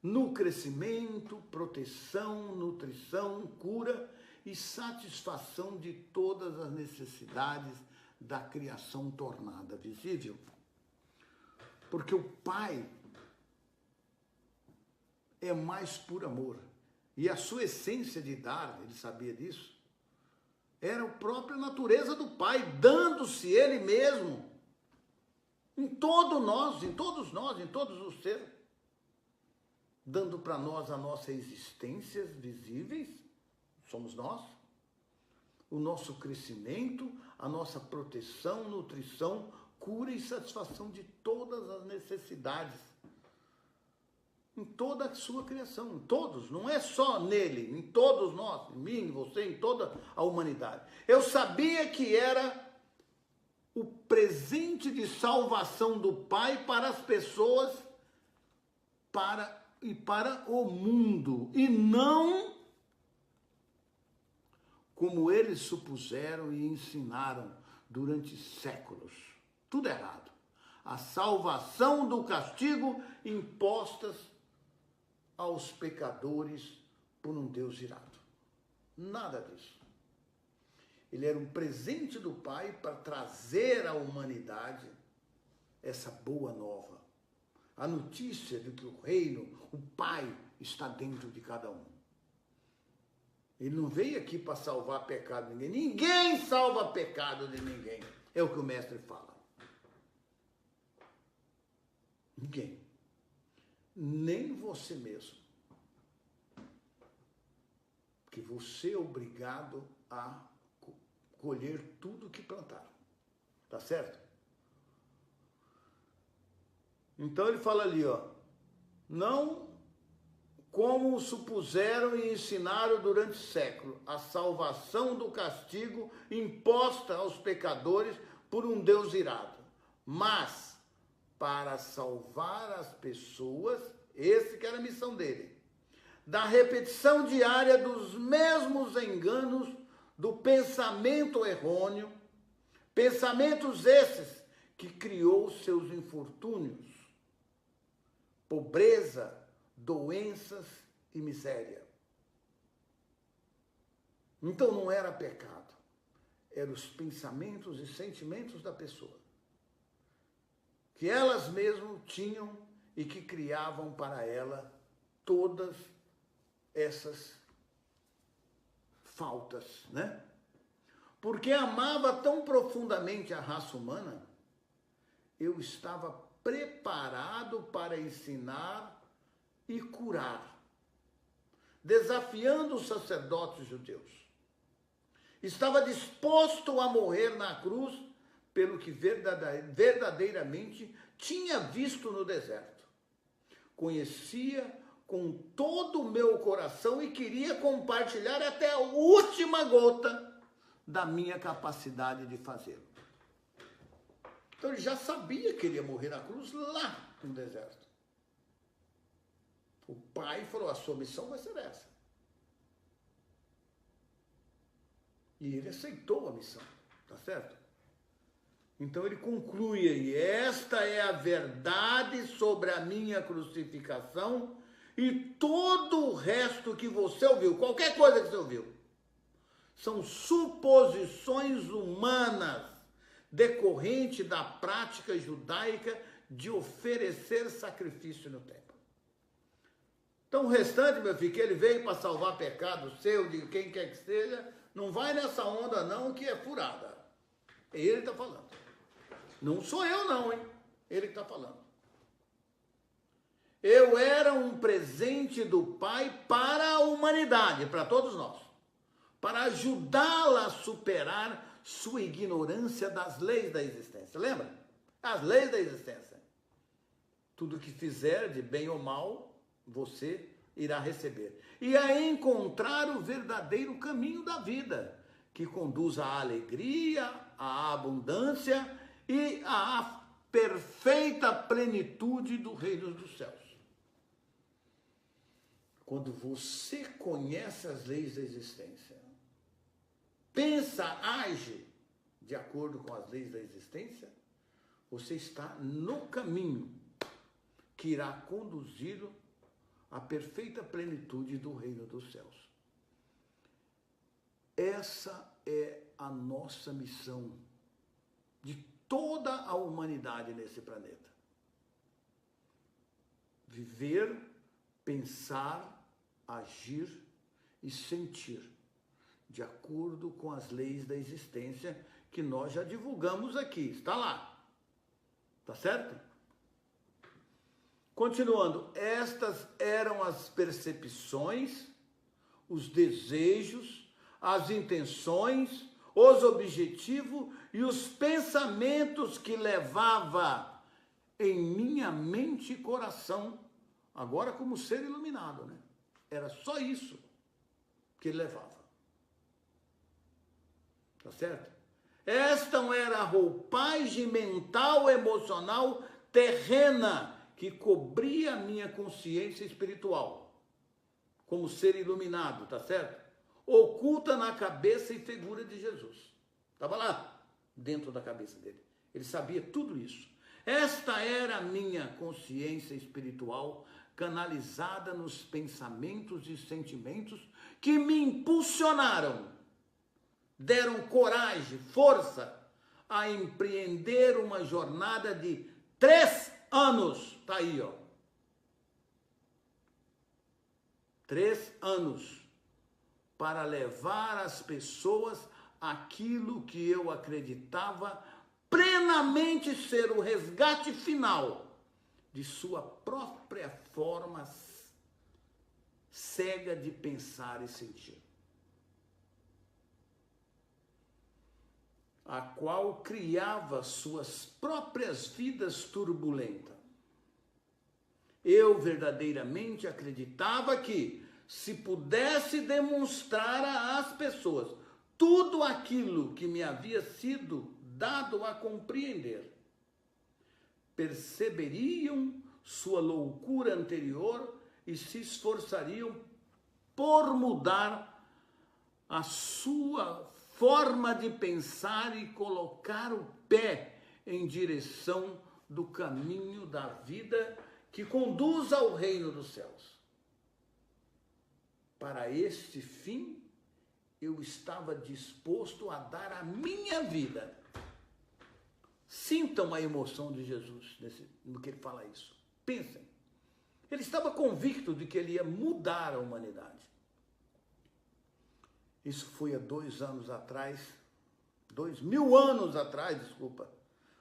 no crescimento, proteção, nutrição, cura e satisfação de todas as necessidades da criação tornada visível. Porque o Pai é mais por amor. E a sua essência de dar, ele sabia disso, era a própria natureza do Pai, dando-se Ele mesmo em todos nós, em todos os seres, dando para nós a nossa existência visíveis, somos nós, o nosso crescimento, a nossa proteção, nutrição, cura e satisfação de todas as necessidades em toda a sua criação, em todos, não é só nele, em todos nós, em mim, em você, em toda a humanidade. Eu sabia que era o presente de salvação do Pai para as pessoas para o mundo, e não como eles supuseram e ensinaram durante séculos. Tudo errado. A salvação do castigo impostas aos pecadores por um Deus irado. Nada disso. Ele era um presente do Pai para trazer à humanidade essa boa nova. A notícia de que o reino, o Pai, está dentro de cada um. Ele não veio aqui para salvar pecado de ninguém. Ninguém salva pecado de ninguém. É o que o mestre fala. Ninguém. Nem você mesmo. Porque você é obrigado a colher tudo que plantar. Tá certo? Então ele fala ali, ó. Não como supuseram e ensinaram durante séculos, a salvação do castigo imposta aos pecadores por um Deus irado. Mas, para salvar as pessoas, esse que era a missão dele, da repetição diária dos mesmos enganos do pensamento errôneo, pensamentos esses que criou seus infortúnios, pobreza, doenças e miséria. Então não era pecado, eram os pensamentos e sentimentos da pessoa, que elas mesmas tinham e que criavam para ela todas essas faltas, né? Porque amava tão profundamente a raça humana, eu estava preparado para ensinar e curar, desafiando os sacerdotes judeus. Estava disposto a morrer na cruz pelo que verdadeiramente tinha visto no deserto. Conhecia com todo o meu coração e queria compartilhar até a última gota da minha capacidade de fazê-lo. Então ele já sabia que ele ia morrer na cruz lá no deserto. O Pai falou, a sua missão vai ser essa. E ele aceitou a missão, tá certo? Então ele conclui aí, esta é a verdade sobre a minha crucificação e todo o resto que você ouviu, qualquer coisa que você ouviu, são suposições humanas decorrente da prática judaica de oferecer sacrifício no templo. Então o restante, meu filho, que ele veio para salvar pecado seu, de quem quer que seja, não vai nessa onda não, que é furada. Ele está falando. Não sou eu não, hein? Ele que está falando. Eu era um presente do Pai para a humanidade, para todos nós. Para ajudá-la a superar sua ignorância das leis da existência. Lembra? As leis da existência. Tudo que fizer, de bem ou mal, você irá receber. E a encontrar o verdadeiro caminho da vida, que conduz à alegria, à abundância e à perfeita plenitude do reino dos céus. Quando você conhece as leis da existência, pensa, age de acordo com as leis da existência, você está no caminho que irá conduzi-lo à perfeita plenitude do reino dos céus. Essa é a nossa missão de toda a humanidade nesse planeta. Viver, pensar, agir e sentir de acordo com as leis da existência que nós já divulgamos aqui. Está lá. Tá certo? Continuando, estas eram as percepções, os desejos, as intenções, os objetivos e os pensamentos que levava em minha mente e coração agora como ser iluminado, né? Era só isso que ele levava. Tá certo? Esta era a roupagem mental, emocional, terrena, que cobria a minha consciência espiritual, como ser iluminado, tá certo? Oculta na cabeça e figura de Jesus. Estava lá, dentro da cabeça dele. Ele sabia tudo isso. Esta era a minha consciência espiritual, canalizada nos pensamentos e sentimentos que me impulsionaram, deram coragem, força a empreender uma jornada de 3 anos. Tá aí, ó. 3 anos para levar às pessoas aquilo que eu acreditava plenamente ser o resgate final de sua própria forma cega de pensar e sentir, a qual criava suas próprias vidas turbulentas. Eu verdadeiramente acreditava que, se pudesse demonstrar às pessoas tudo aquilo que me havia sido dado a compreender, perceberiam sua loucura anterior e se esforçariam por mudar a sua forma de pensar e colocar o pé em direção do caminho da vida que conduz ao reino dos céus. Para este fim, eu estava disposto a dar a minha vida. Sintam a emoção de Jesus no que ele fala isso. Pensem. Ele estava convicto de que ele ia mudar a humanidade. Isso foi há 2000 anos atrás, desculpa.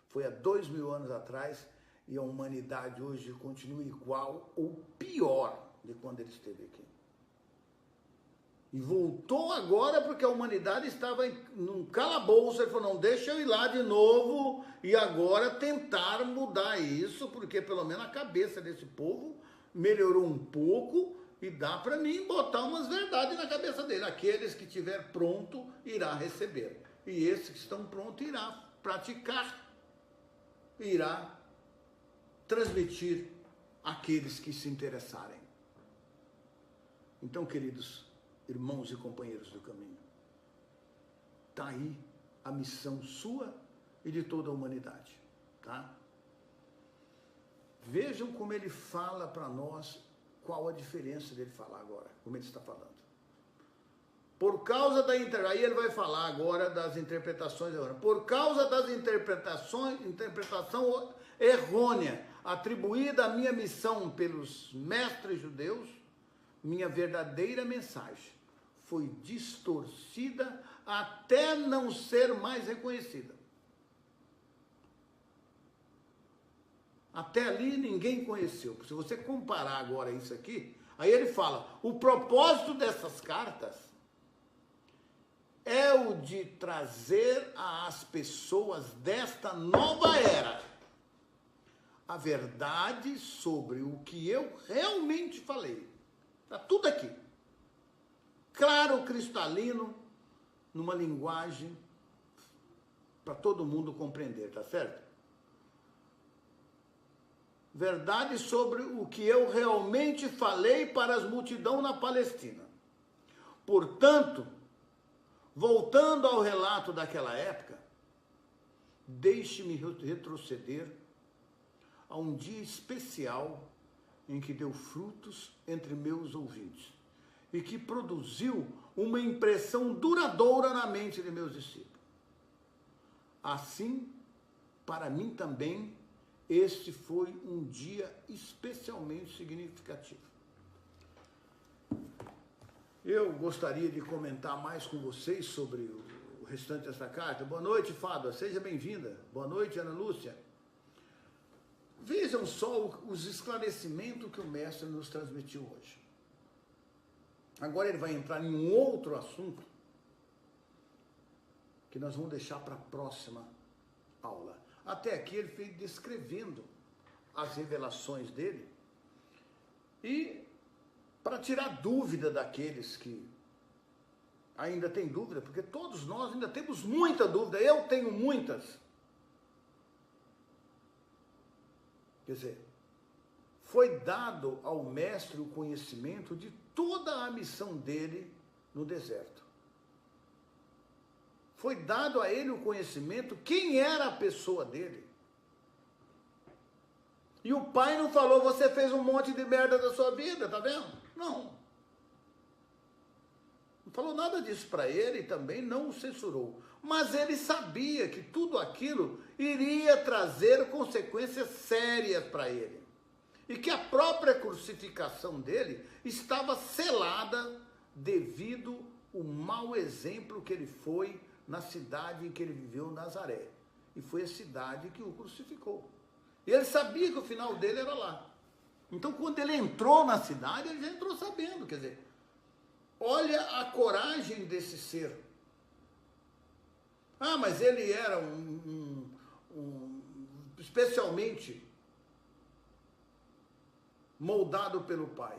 Foi há 2000 anos atrás, e a humanidade hoje continua igual ou pior de quando ele esteve aqui. E voltou agora porque a humanidade estava num calabouço. Ele falou, não, deixa eu ir lá de novo e agora tentar mudar isso, porque pelo menos a cabeça desse povo melhorou um pouco e dá para mim botar umas verdades na cabeça dele. Aqueles que estiver pronto irá receber. E esses que estão prontos irá praticar, irá transmitir àqueles que se interessarem. Então, queridos irmãos e companheiros do caminho, está aí a missão sua e de toda a humanidade, tá? Vejam como ele fala para nós, qual a diferença dele falar agora, como ele está falando. Por causa da aí ele vai falar agora das interpretações errôneas. Por causa das interpretação errônea atribuída à minha missão pelos mestres judeus, minha verdadeira mensagem foi distorcida até não ser mais reconhecida. Até ali ninguém conheceu. Se você comparar agora isso aqui, aí ele fala, o propósito dessas cartas é o de trazer às pessoas desta nova era a verdade sobre o que eu realmente falei. Está tudo aqui. Claro, cristalino, numa linguagem para todo mundo compreender, tá certo? Verdade sobre o que eu realmente falei para as multidões na Palestina. Portanto, voltando ao relato daquela época, deixe-me retroceder a um dia especial em que deu frutos entre meus ouvintes e que produziu uma impressão duradoura na mente de meus discípulos. Assim, para mim também, este foi um dia especialmente significativo. Eu gostaria de comentar mais com vocês sobre o restante dessa carta. Boa noite, Fábio, seja bem-vinda. Boa noite, Ana Lúcia. Vejam só os esclarecimentos que o mestre nos transmitiu hoje. Agora ele vai entrar em um outro assunto que nós vamos deixar para a próxima aula. Até aqui ele foi descrevendo as revelações dele E para tirar dúvida daqueles que ainda têm dúvida, porque todos nós ainda temos muita dúvida, eu tenho muitas. Quer dizer, foi dado ao mestre o conhecimento de toda a missão dele no deserto. Foi dado a ele o conhecimento quem era a pessoa dele. E o pai não falou, você fez um monte de merda da sua vida, tá vendo? Não. Não falou nada disso para ele e também não o censurou. Mas ele sabia que tudo aquilo iria trazer consequências sérias para ele. E que a própria crucificação dele estava selada devido ao mau exemplo que ele foi na cidade em que ele viveu, Nazaré. E foi a cidade que o crucificou. E ele sabia que o final dele era lá. Então, quando ele entrou na cidade, ele já entrou sabendo. Quer dizer, olha a coragem desse ser. Ah, mas ele era especialmente moldado pelo Pai.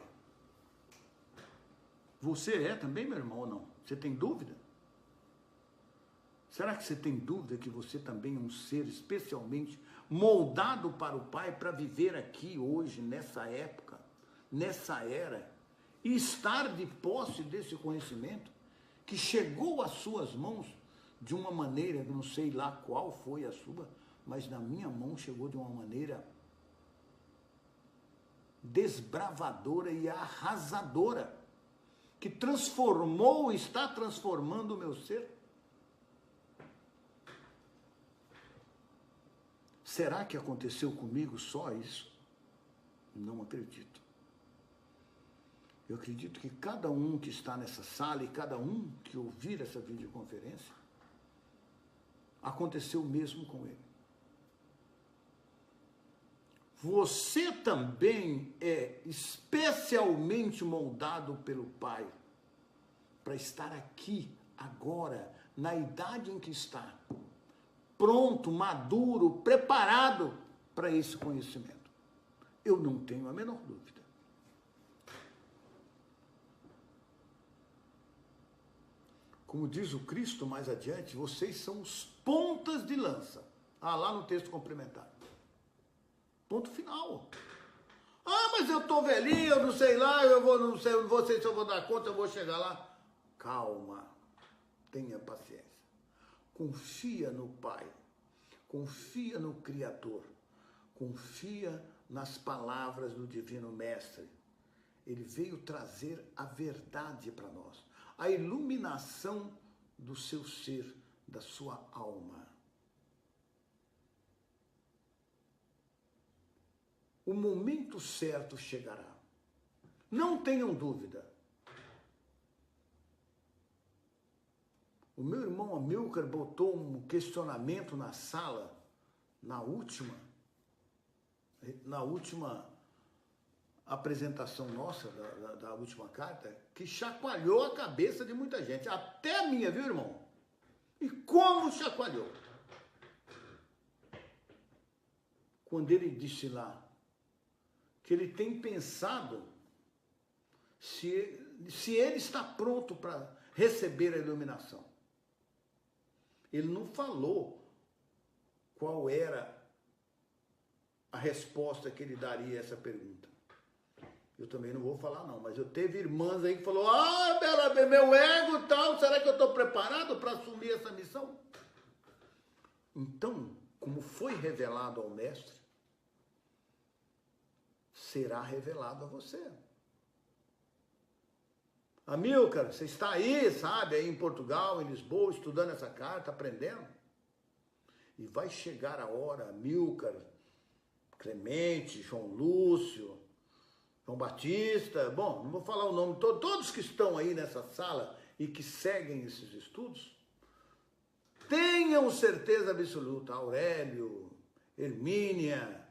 Você é também, meu irmão, ou não? Você tem dúvida? Será que você tem dúvida que você também é um ser especialmente moldado para o Pai, para viver aqui hoje, nessa época, nessa era, e estar de posse desse conhecimento que chegou às suas mãos de uma maneira, não sei lá qual foi a sua, mas na minha mão chegou de uma maneira desbravadora e arrasadora, que transformou e está transformando o meu ser. Será que aconteceu comigo só isso? Não acredito. Eu acredito que cada um que está nessa sala e cada um que ouvir essa videoconferência, aconteceu o mesmo com ele. Você também é especialmente moldado pelo Pai para estar aqui, agora, na idade em que está, pronto, maduro, preparado para esse conhecimento. Eu não tenho a menor dúvida. Como diz o Cristo mais adiante, vocês são os pontas de lança. Ah, lá no texto complementar. Ponto final. Ah, mas eu tô velhinho, eu não sei lá, não sei se eu vou dar conta, eu vou chegar lá. Calma, tenha paciência. Confia no Pai, confia no Criador, confia nas palavras do Divino Mestre. Ele veio trazer a verdade para nós, a iluminação do seu ser, da sua alma. O momento certo chegará. Não tenham dúvida. O meu irmão Amilcar botou um questionamento na sala, na última apresentação nossa, da última carta, que chacoalhou a cabeça de muita gente. Até a minha, viu, irmão? E como chacoalhou? Quando ele disse lá, que ele tem pensado se ele está pronto para receber a iluminação. Ele não falou qual era a resposta que ele daria a essa pergunta. Eu também não vou falar não, mas eu teve irmãs aí que falou, ah, Bela, meu ego e tal, será que eu estou preparado para assumir essa missão? Então, como foi revelado ao mestre, será revelado a você. Amilcar, você está aí, sabe, aí em Portugal, em Lisboa, estudando essa carta, aprendendo. E vai chegar a hora, Amilcar, Clemente, João Lúcio, João Batista, bom, não vou falar o nome, todos que estão aí nessa sala e que seguem esses estudos, tenham certeza absoluta, Aurélio, Hermínia,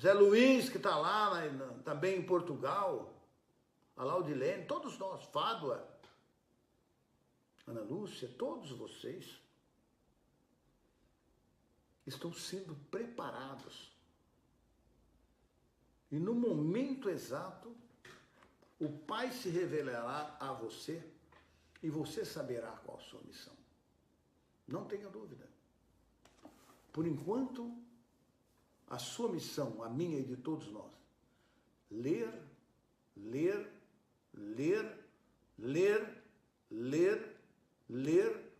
Zé Luiz, que está lá também em Portugal, a Laudilene, todos nós, Fádua, Ana Lúcia, todos vocês estão sendo preparados E no momento exato, o Pai se revelará a você e você saberá qual a sua missão. Não tenha dúvida. Por enquanto, a sua missão, a minha e de todos nós, ler, ler, ler, ler, ler, ler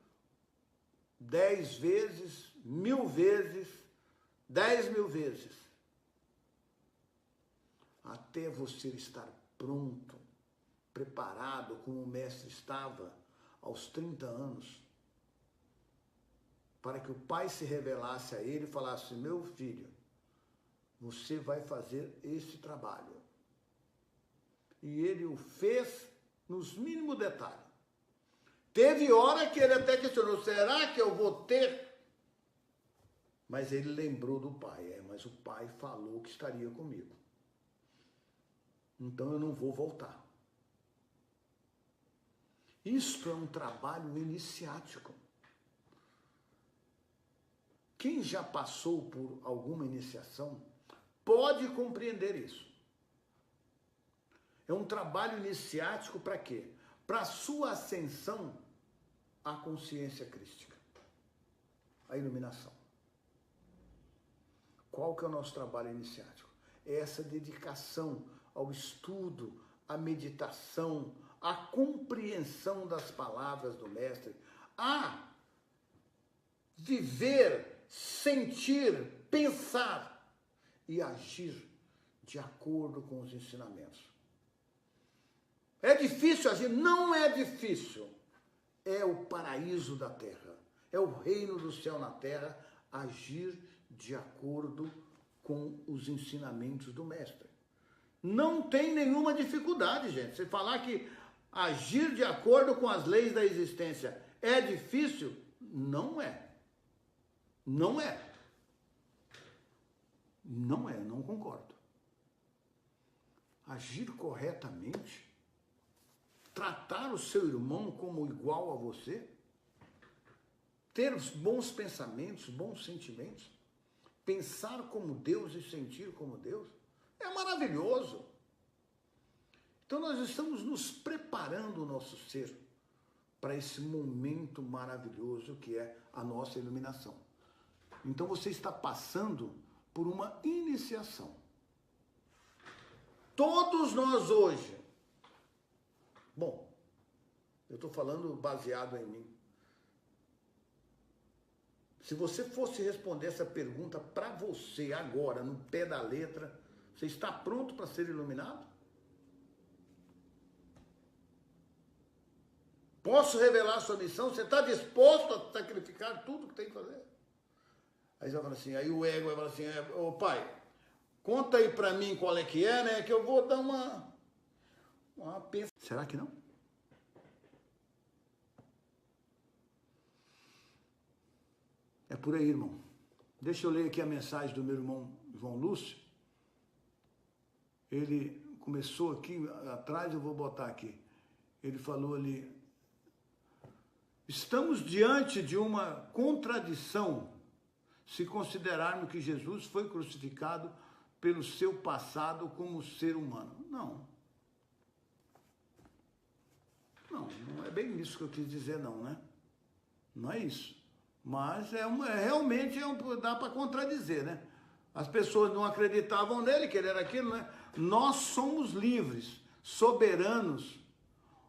10 vezes, 1000 vezes, 10.000 vezes, até você estar pronto, preparado como o mestre estava aos 30 anos, para que o Pai se revelasse a ele e falasse: meu filho, você vai fazer esse trabalho. E ele o fez nos mínimos detalhes. Teve hora que ele até questionou: será que eu vou ter? Mas ele lembrou do Pai. Mas o Pai falou que estaria comigo. Então eu não vou voltar. Isto é um trabalho iniciático. Quem já passou por alguma iniciação pode compreender isso. É um trabalho iniciático para quê? Para a sua ascensão à consciência crística, à iluminação. Qual que é o nosso trabalho iniciático? É essa dedicação ao estudo, à meditação, à compreensão das palavras do Mestre, a viver, sentir, pensar e agir de acordo com os ensinamentos. É difícil agir? Não é difícil. É o paraíso da terra, é o reino do céu na terra, agir de acordo com os ensinamentos do Mestre. Não tem nenhuma dificuldade, gente. Você falar que agir de acordo com as leis da existência é difícil, não é. Não é. Não é, não concordo. Agir corretamente, tratar o seu irmão como igual a você, ter bons pensamentos, bons sentimentos, pensar como Deus e sentir como Deus, é maravilhoso. Então nós estamos nos preparando o nosso ser para esse momento maravilhoso que é a nossa iluminação. Então você está passando por uma iniciação. Todos nós hoje, bom, eu estou falando baseado em mim. Se você fosse responder essa pergunta para você agora, no pé da letra, você está pronto para ser iluminado? Posso revelar a sua missão? Você está disposto a sacrificar tudo que tem que fazer? Aí você vai falar assim, aí o ego vai falar assim: ô pai, conta aí para mim qual é, né? Que eu vou dar uma pensa. Será que não? É por aí, irmão. Deixa eu ler aqui a mensagem do meu irmão João Lúcio. Ele começou aqui atrás, eu vou botar aqui. Ele falou ali: estamos diante de uma contradição se considerarmos que Jesus foi crucificado pelo seu passado como ser humano. Não. Não é bem isso que eu quis dizer, não, né? Não é isso. Mas realmente dá para contradizer, né? As pessoas não acreditavam nele, que ele era aquilo, né? Nós somos livres, soberanos.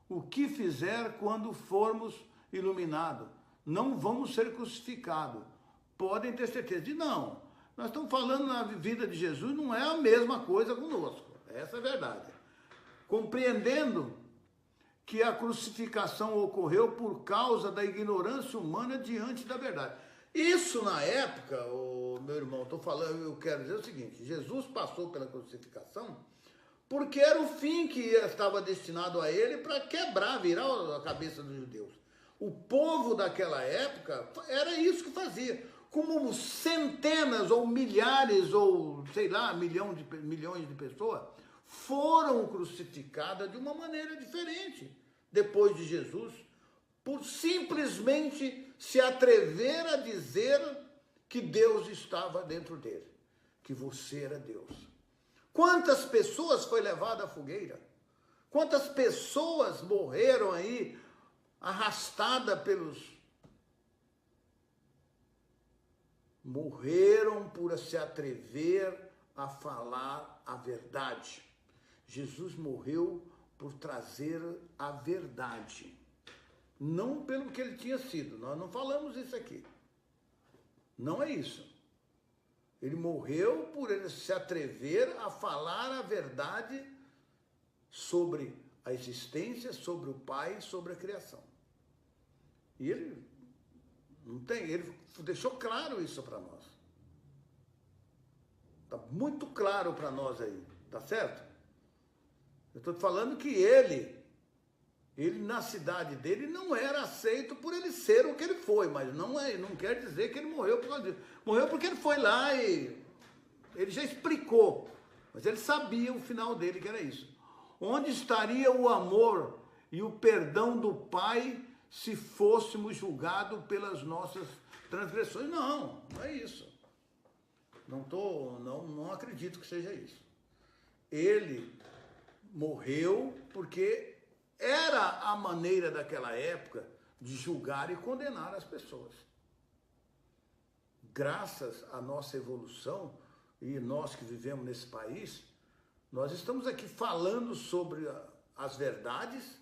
O que fizer quando formos iluminados? Não vamos ser crucificados. Podem ter certeza de não. Nós estamos falando na vida de Jesus, não é a mesma coisa conosco. Essa é a verdade. Compreendendo que a crucificação ocorreu por causa da ignorância humana diante da verdade. Isso na época, meu irmão, eu quero dizer o seguinte: Jesus passou pela crucificação porque era o fim que estava destinado a ele para virar a cabeça dos judeus. O povo daquela época era isso que fazia. Como centenas ou milhares ou, sei lá, milhões de pessoas foram crucificadas de uma maneira diferente depois de Jesus, por simplesmente se atrever a dizer que Deus estava dentro dele, que você era Deus. Quantas pessoas foi levado à fogueira? Quantas pessoas morreram aí, arrastada pelos... Morreram por se atrever a falar a verdade. Jesus morreu por trazer a verdade. Não pelo que ele tinha sido. Nós não falamos isso aqui. Não é isso. Ele morreu por ele se atrever a falar a verdade sobre a existência, sobre o Pai, sobre a criação. E ele não tem, ele deixou claro isso para nós. Está muito claro para nós aí, tá certo? Eu estou falando que ele na cidade dele não era aceito por ele ser o que ele foi, mas não quer dizer que ele morreu por causa disso. Morreu porque ele foi lá e ele já explicou, mas ele sabia o final dele que era isso. Onde estaria o amor e o perdão do Pai se fôssemos julgados pelas nossas transgressões? Não é isso. Não acredito que seja isso. Ele morreu porque era a maneira daquela época de julgar e condenar as pessoas. Graças à nossa evolução, e nós que vivemos nesse país, nós estamos aqui falando sobre as verdades,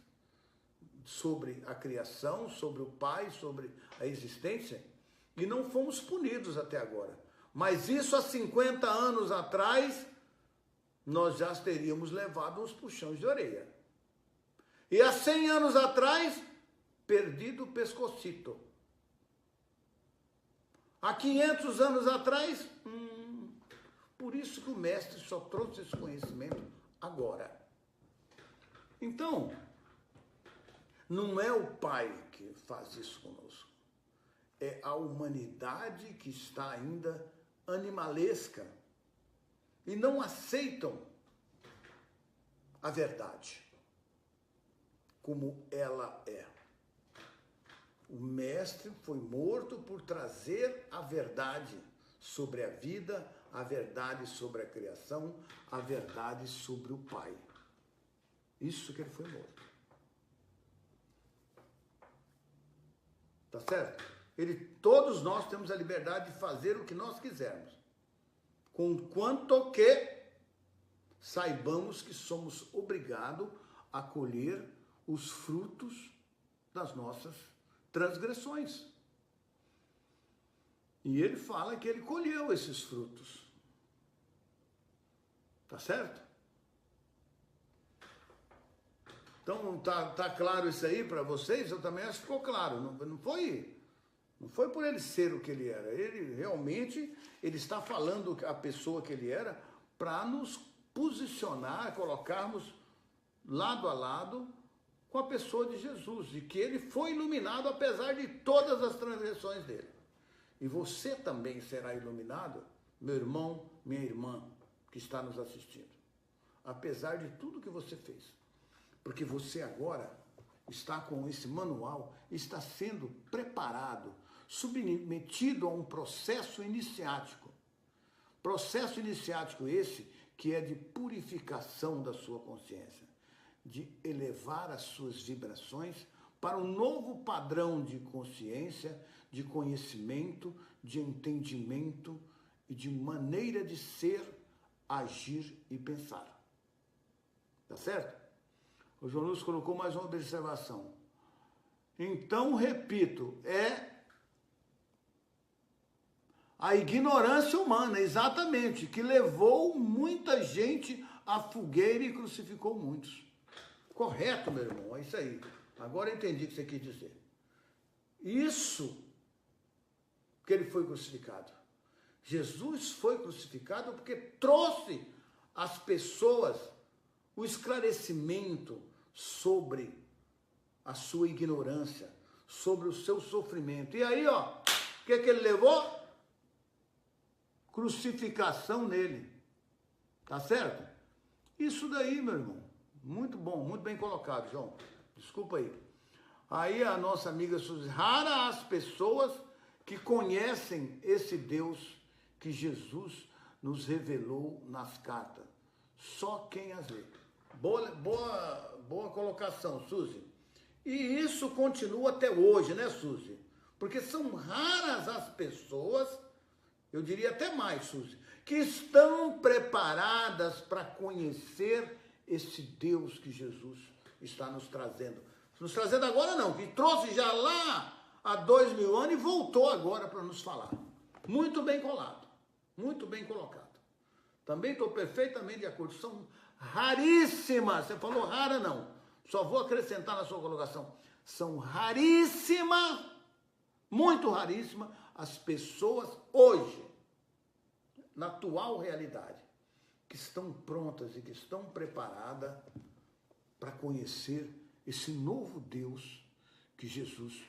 sobre a criação, sobre o Pai, sobre a existência, e não fomos punidos até agora. Mas isso há 50 anos atrás, nós já teríamos levado uns puxões de orelha. E há 100 anos atrás, perdido o pescocito. Há 500 anos atrás, por isso que o mestre só trouxe esse conhecimento agora. Então, não é o Pai que faz isso conosco. É a humanidade que está ainda animalesca e não aceitam a verdade como ela é. O mestre foi morto por trazer a verdade sobre a vida, a verdade sobre a criação, a verdade sobre o Pai. Isso que ele foi morto. Tá certo? Todos nós temos a liberdade de fazer o que nós quisermos, conquanto que saibamos que somos obrigados a colher os frutos das nossas transgressões. E ele fala que ele colheu esses frutos. Tá certo? Então, tá claro isso aí para vocês? Eu também acho que ficou claro. Não foi por ele ser o que ele era. Ele realmente, ele está falando a pessoa que ele era para nos posicionar, colocarmos lado a lado com a pessoa de Jesus, e que ele foi iluminado apesar de todas as transgressões dele. E você também será iluminado, meu irmão, minha irmã, que está nos assistindo, apesar de tudo que você fez. Porque você agora está com esse manual, está sendo preparado, submetido a um processo iniciático. Processo iniciático esse que é de purificação da sua consciência, de elevar as suas vibrações para um novo padrão de consciência, de conhecimento, de entendimento e de maneira de ser, agir e pensar. Tá certo? O João Lúcio colocou mais uma observação. Então, repito, é a ignorância humana, exatamente, que levou muita gente à fogueira e crucificou muitos. Correto, meu irmão, é isso aí. Agora eu entendi o que você quis dizer. Isso que ele foi crucificado. Jesus foi crucificado porque trouxe às pessoas o esclarecimento sobre a sua ignorância, sobre o seu sofrimento. E aí, ó, o que ele levou? Crucificação nele. Tá certo? Isso daí, meu irmão. Muito bom, muito bem colocado, João. Desculpa aí. Aí a nossa amiga Suzy, rara as pessoas que conhecem esse Deus que Jesus nos revelou nas cartas. só quem as lê. Boa colocação, Suzy. E isso continua até hoje, né, Suzy? Porque são raras as pessoas, eu diria até mais, Suzy, que estão preparadas para conhecer esse Deus que Jesus está nos trazendo. Nos trazendo agora não, que trouxe já lá há 2000 anos e voltou agora para nos falar. Muito bem colado, muito bem colocado. Também estou perfeitamente de acordo. São raríssimas, você falou rara não, só vou acrescentar na sua colocação, são raríssimas, muito raríssimas as pessoas hoje, na atual realidade, que estão prontas e que estão preparadas para conhecer esse novo Deus que Jesus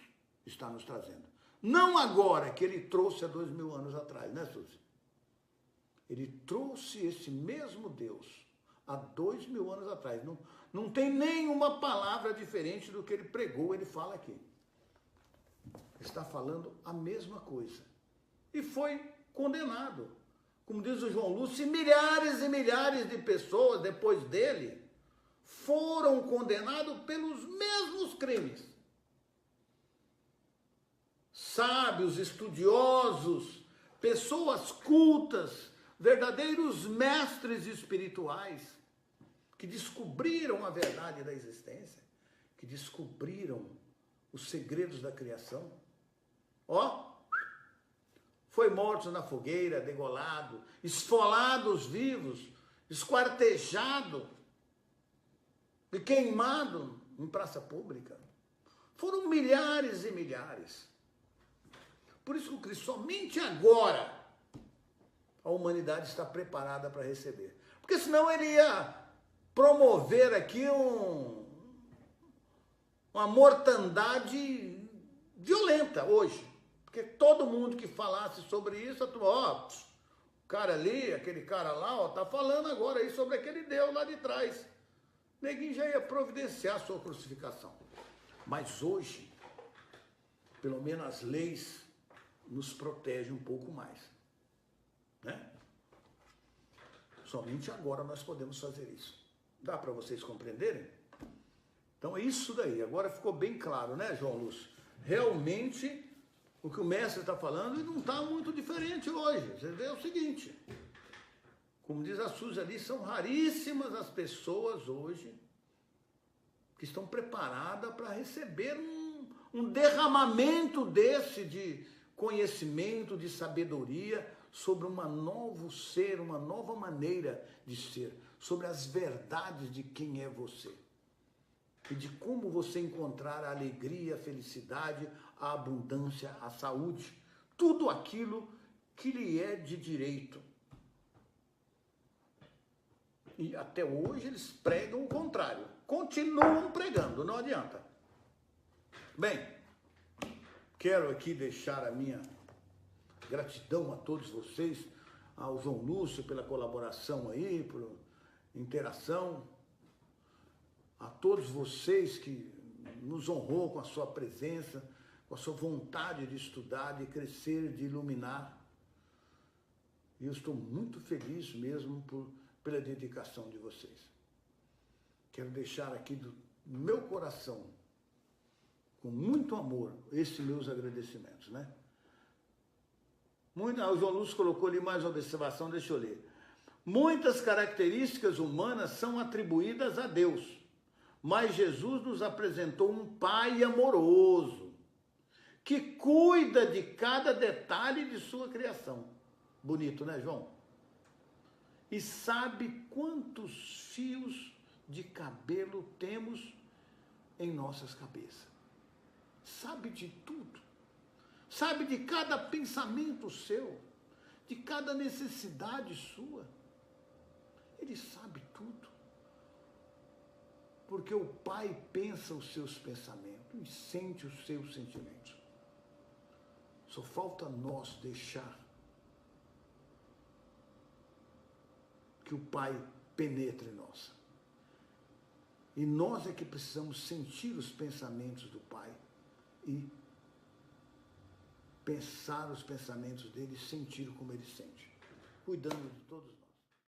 está nos trazendo. Não agora que ele trouxe há 2000 anos atrás, né, Suzy? Ele trouxe esse mesmo Deus há 2000 anos atrás. Não tem nenhuma palavra diferente do que ele pregou, ele fala aqui. Está falando a mesma coisa. E foi condenado. Como diz o João Lúcio, milhares e milhares de pessoas depois dele foram condenados pelos mesmos crimes. Sábios, estudiosos, pessoas cultas, verdadeiros mestres espirituais, que descobriram a verdade da existência, que descobriram os segredos da criação. Foi morto na fogueira, degolado, esfolado vivos, esquartejado e queimado em praça pública. Foram milhares e milhares. Por isso que Cristo, somente agora, a humanidade está preparada para receber. Porque senão ele ia promover aqui uma mortandade violenta hoje. Porque todo mundo que falasse sobre isso, o cara ali, aquele cara lá, tá falando agora aí sobre aquele Deus lá de trás. Neguinho já ia providenciar a sua crucificação. Mas hoje, pelo menos as leis nos protegem um pouco mais. Né? Somente agora nós podemos fazer isso. Dá para vocês compreenderem? Então é isso daí. Agora ficou bem claro, né, João Lúcio? Realmente, o que o mestre está falando não está muito diferente hoje. Você vê o seguinte, como diz a Suzy ali, são raríssimas as pessoas hoje que estão preparadas para receber um derramamento desse de conhecimento, de sabedoria, sobre um novo ser, uma nova maneira de ser, sobre as verdades de quem é você e de como você encontrar a alegria, a felicidade, a abundância, a saúde, tudo aquilo que lhe é de direito. E até hoje eles pregam o contrário, continuam pregando, não adianta. Bem, quero aqui deixar a minha gratidão a todos vocês, ao João Lúcio pela colaboração aí, por interação, a todos vocês que nos honrou com a sua presença, com a sua vontade de estudar, de crescer, de iluminar. E eu estou muito feliz mesmo pela dedicação de vocês. Quero deixar aqui do meu coração, com muito amor, esses meus agradecimentos, né? O João Lúcio colocou ali mais uma observação, deixa eu ler. Muitas características humanas são atribuídas a Deus, mas Jesus nos apresentou um Pai amoroso, que cuida de cada detalhe de sua criação. Bonito, né, João? E sabe quantos fios de cabelo temos em nossas cabeças. Sabe de tudo. Sabe de cada pensamento seu, de cada necessidade sua. Ele sabe tudo. Porque o Pai pensa os seus pensamentos e sente os seus sentimentos. Só falta nós deixar que o Pai penetre em nós. E nós é que precisamos sentir os pensamentos do Pai e pensar os pensamentos dele, sentir como ele sente, cuidando de todos nós.